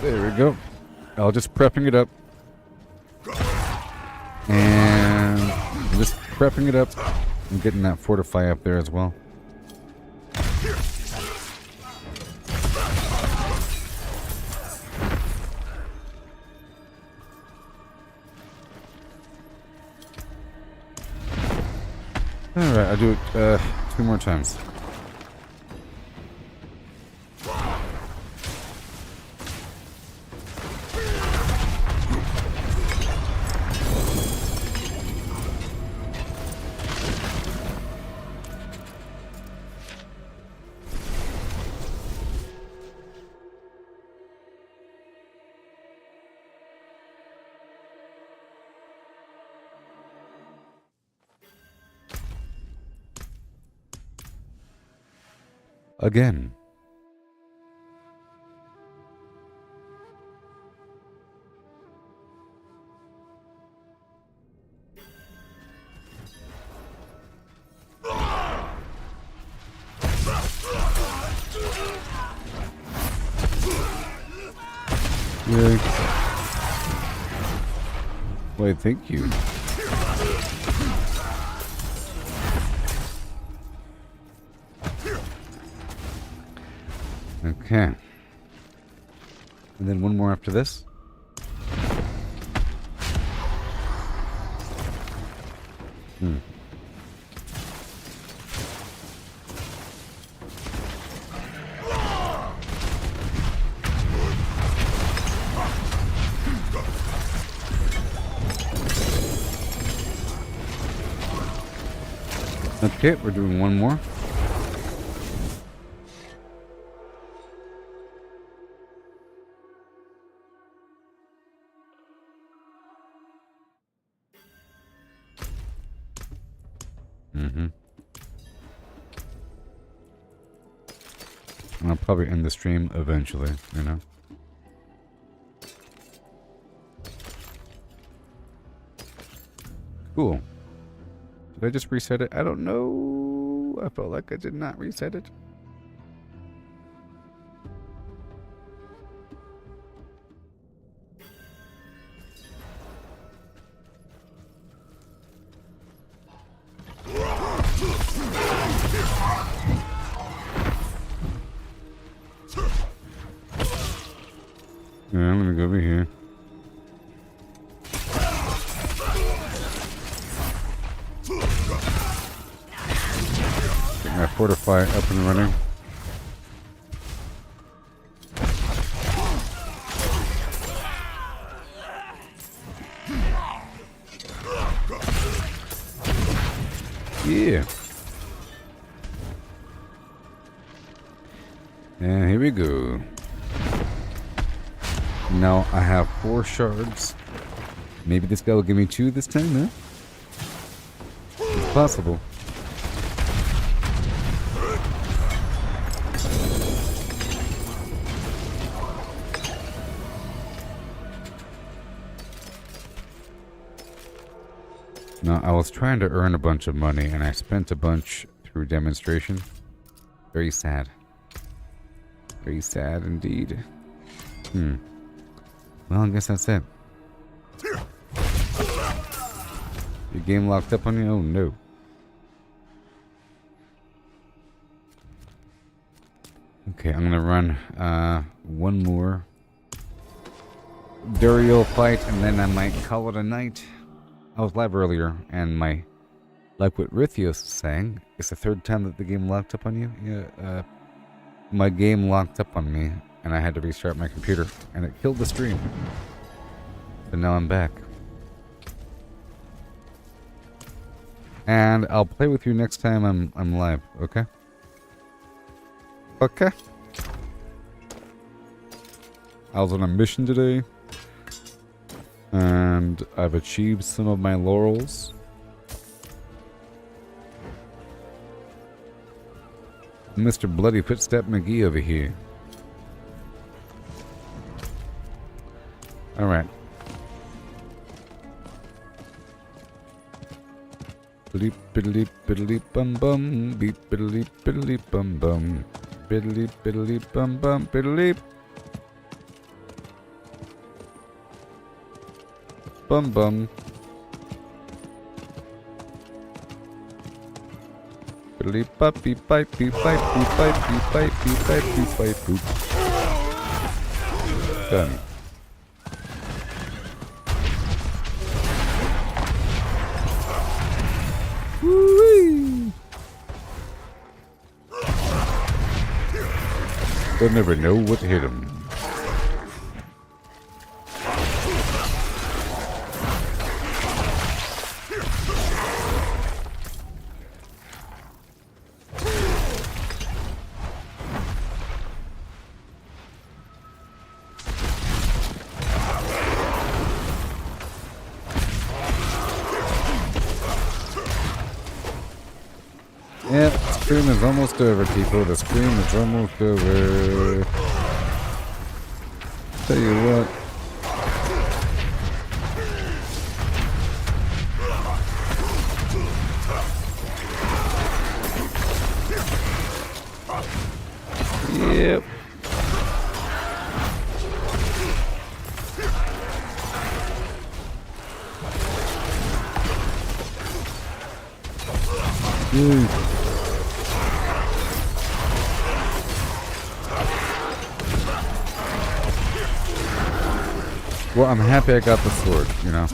S1: There we go. I'll just prepping it up. And just prepping it up. I'm getting that fortify up there as well. Alright, I'll do it 2 more times. Again. Yay. Wait, thank you. Okay. And then one more after this. Okay, we're doing one more. And I'll probably end the stream eventually, you know? Cool. Did I just reset it? I don't know. I felt like I did not reset it. Yeah, let me go over here. Get my fortify up and running. Yeah. And here we go. Now I have 4 shards. Maybe this guy will give me 2 this time, huh? It's possible. Now, I was trying to earn a bunch of money, and I spent a bunch through demonstration. Very sad. Very sad indeed. Well, I guess that's it. Your game locked up on you? Oh, no. Okay, I'm gonna run one more Duriel fight, and then I might call it a night. I was live earlier, and like what Rithios is saying, it's the 3rd time that the game locked up on you. Yeah, my game locked up on me, and I had to restart my computer, and it killed the stream. But now I'm back. And I'll play with you next time I'm live, okay? Okay. I was on a mission today, and I've achieved some of my laurels. Mr. Bloody Footstep McGee over here. Alright. Beep biddly biddly bum bum, beep biddly biddly bum bum, biddly biddly bum bum, biddly bum bum. Biddly bop beep bite beep bite beep bite beep bite beep bite beep bite boop. Done. Woo-wee. They'll never know what hit them. Yeah, the stream is almost over, people. The stream is almost over. Tell you what. Yep. Well, I'm happy I got the sword, you know.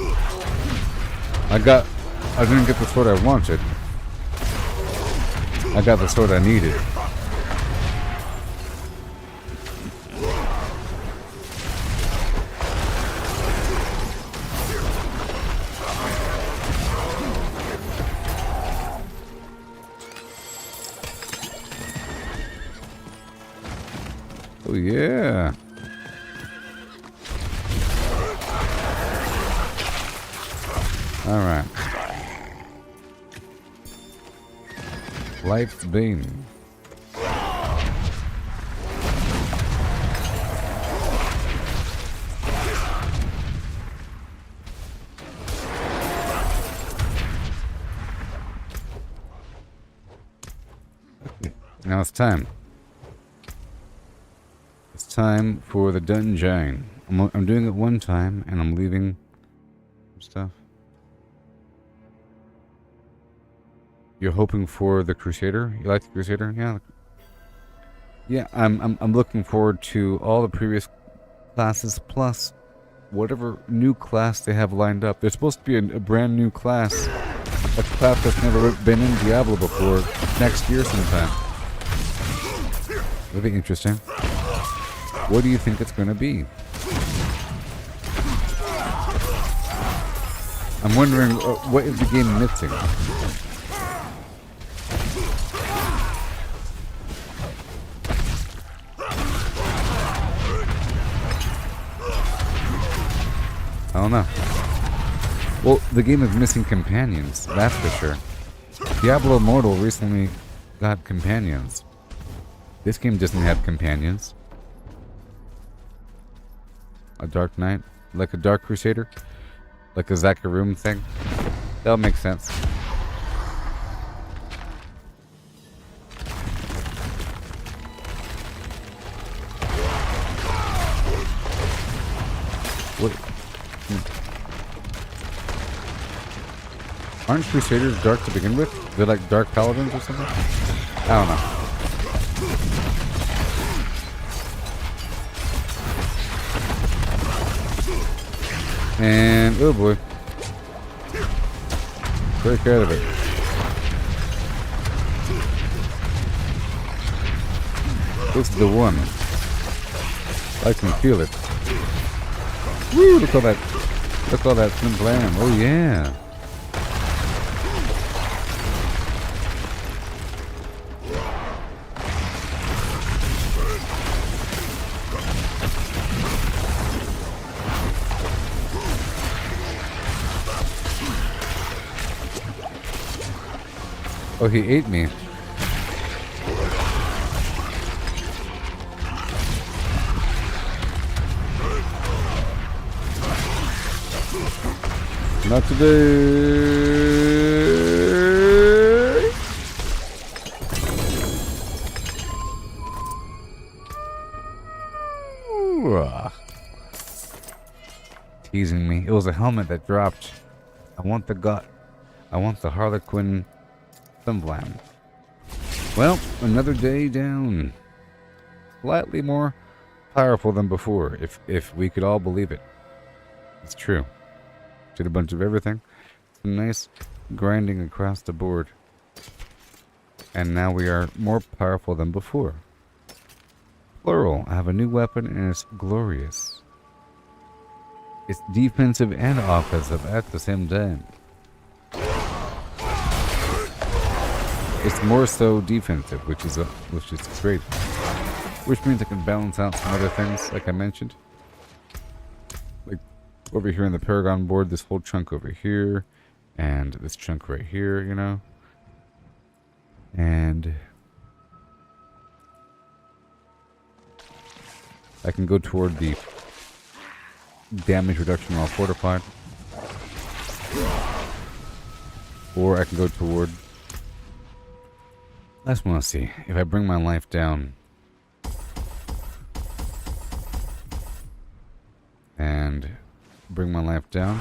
S1: I didn't get the sword I wanted. I got the sword I needed. Oh yeah. All right. Life's bane. Now it's time. It's time for the dungeon. I'm doing it one time, and I'm leaving stuff. You're hoping for the Crusader? You like the Crusader? Yeah. Yeah, I'm looking forward to all the previous classes plus whatever new class they have lined up. There's supposed to be a brand new class, a class that's never been in Diablo before, next year sometime. That'll be interesting. What do you think it's going to be? I'm wondering, what is the game missing? I don't know. Well, the game is missing companions, that's for sure. Diablo Immortal recently got companions. This game doesn't have companions. A Dark Knight? Like a Dark Crusader? Like a Zakarum thing? That'll make sense. What? Aren't Crusaders dark to begin with? They're like Dark Paladins or something? I don't know. And, oh boy. Break out of it. This is the one. I can feel it. Woo, look at that. Look at all that thin blam. Oh yeah. Oh, he ate me. Not today. Teasing me. It was a helmet that dropped. I want the gut. I want the Harlequin Thumblam. Well, another day down. Slightly more powerful than before, if we could all believe it. It's true. Did a bunch of everything. Some nice grinding across the board. And now we are more powerful than before. Plural. I have a new weapon and it's glorious. It's defensive and offensive at the same time. It's more so defensive, which is great. Which means I can balance out some other things, like I mentioned. Like over here on the Paragon board, this whole chunk over here, and this chunk right here, you know. And I can go toward the damage reduction while fortified. Or I can go toward... I just want to see. If I bring my life down... and bring my life down...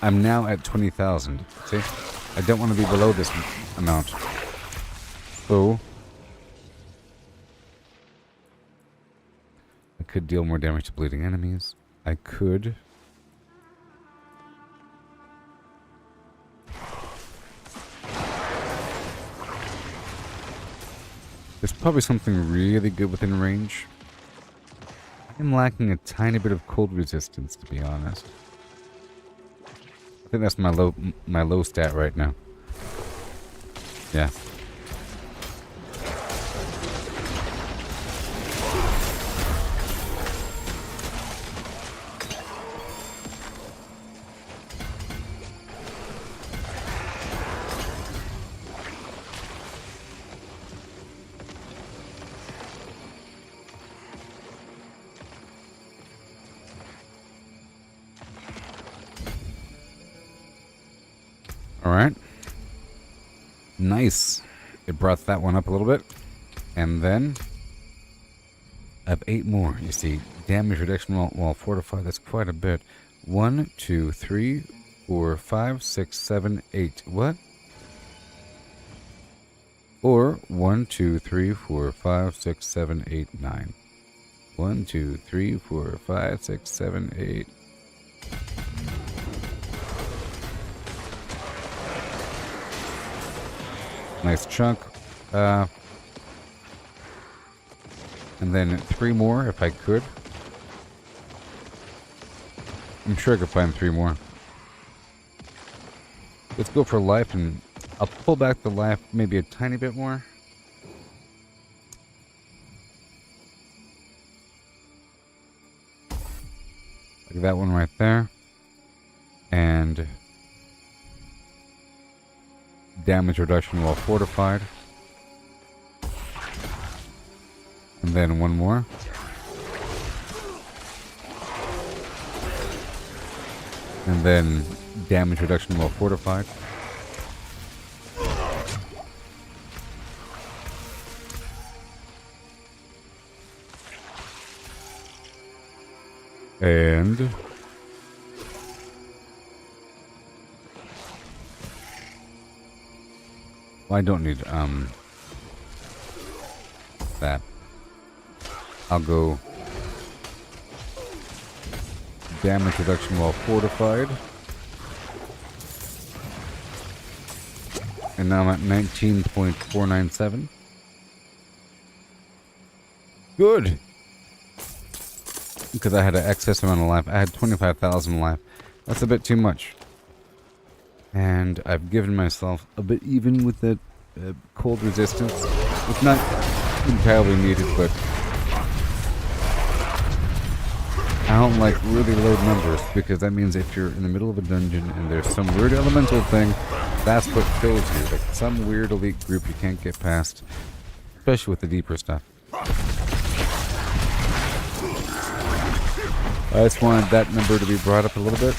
S1: I'm now at 20,000. See? I don't want to be below this amount. So... I could deal more damage to bleeding enemies. I could... There's probably something really good within range. I'm lacking a tiny bit of cold resistance, to be honest. I think that's my low stat right now. Yeah. Alright. Nice. It brought that one up a little bit. And then... I have 8 more. You see, damage reduction while fortified. That's quite a bit. 1, 2, 3, 4, 5, 6, 7, 8. What? Or 1, 2, 3, 4, 5, 6, 7, 8, 9. 1, 2, 3, 4, 5, 6, 7, 8. Nice chunk. And then 3 more if I could. I'm sure I could find 3 more. Let's go for life, and I'll pull back the life maybe a tiny bit more. Like that one right there. And damage reduction while fortified. And then 1 more. And then damage reduction while fortified. And well, I don't need that. I'll go damage reduction while fortified. And now I'm at 19.497. Good! Because I had an excess amount of life. I had 25,000 life. That's a bit too much. And I've given myself a bit even with the cold resistance. It's not entirely needed, but I don't like really low numbers, because that means if you're in the middle of a dungeon and there's some weird elemental thing, that's what kills you. Like some weird elite group you can't get past, especially with the deeper stuff. I just wanted that number to be brought up a little bit.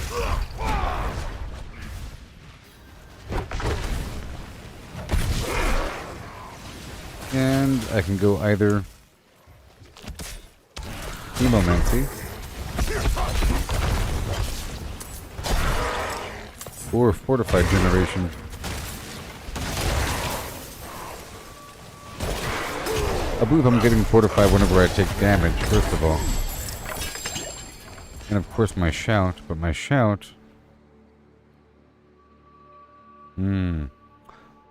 S1: And I can go either Hemomancy or Fortified Generation. I believe I'm getting Fortified whenever I take damage, first of all. And of course my Shout, but my Shout...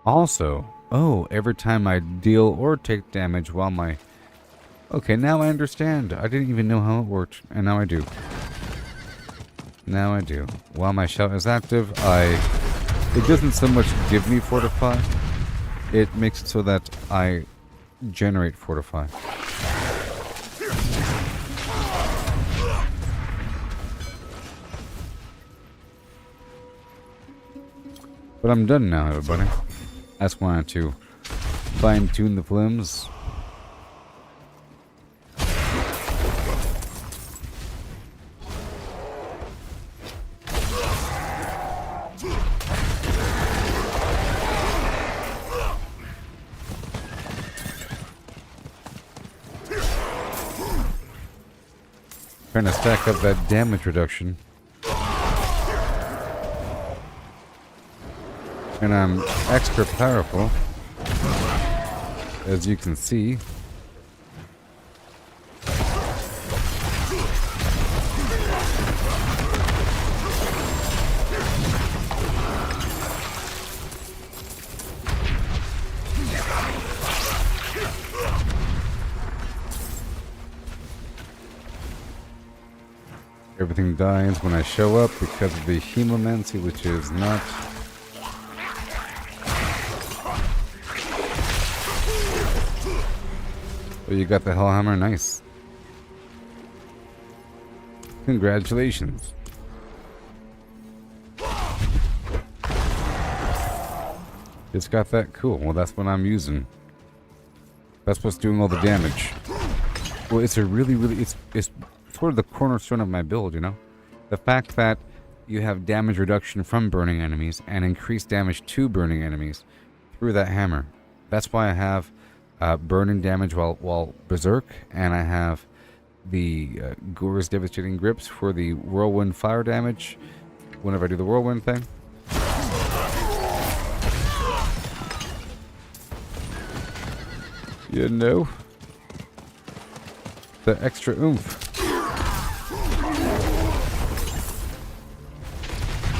S1: Also, oh, every time I deal or take damage while my... Okay, now I understand. I didn't even know how it worked, and now I do. Now I do. While my Shout is active, it doesn't so much give me Fortify, it makes it so that I generate Fortify. But I'm done now, everybody. I just wanted to fine-tune the flims. Trying to stack up that damage reduction. And I'm extra powerful, as you can see. Everything dies when I show up because of the hemomancy, which is not... Oh, you got the Hellhammer? Nice. Congratulations. It's got that? Cool. Well, that's what I'm using. That's what's doing all the damage. Well, it's a really, it's sort of the cornerstone of my build, you know? The fact that you have damage reduction from burning enemies and increased damage to burning enemies through that hammer. That's why I have burning damage while berserk, and I have the Gore's devastating grips for the whirlwind fire damage whenever I do the whirlwind thing. You know, the extra oomph.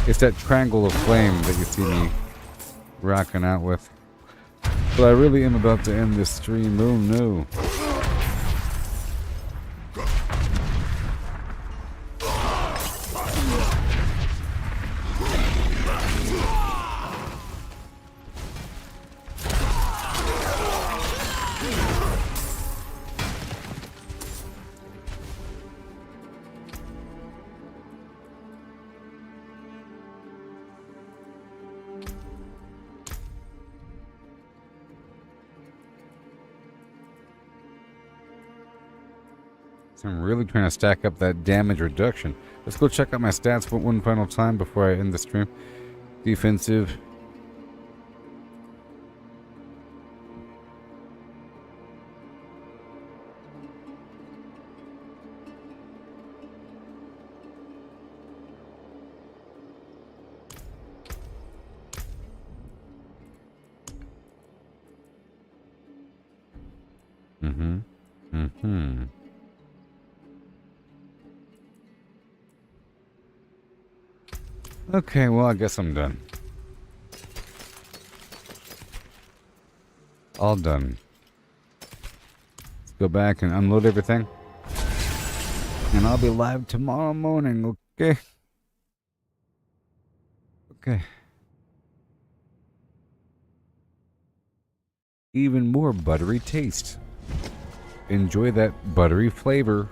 S1: It's that triangle of flame that you see me rocking out with. But I really am about to end this stream. Oh no. I'm really trying to stack up that damage reduction. Let's go check out my stats one final time before I end the stream. Defensive. Okay, well, I guess I'm done. All done. Let's go back and unload everything. And I'll be live tomorrow morning, okay? Okay. Even more buttery taste. Enjoy that buttery flavor.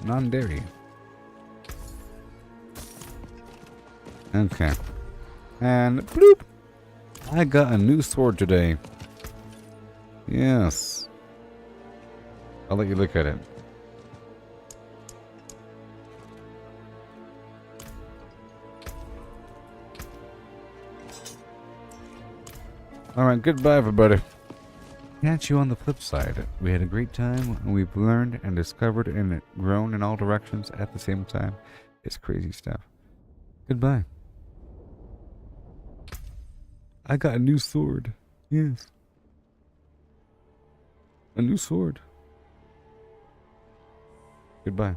S1: Non-dairy. Okay. And bloop! I got a new sword today. Yes. I'll let you look at it. Alright, goodbye everybody. Catch you on the flip side. We had a great time, and we've learned and discovered and grown in all directions at the same time. It's crazy stuff. Goodbye. I got a new sword. Yes. A new sword. Goodbye.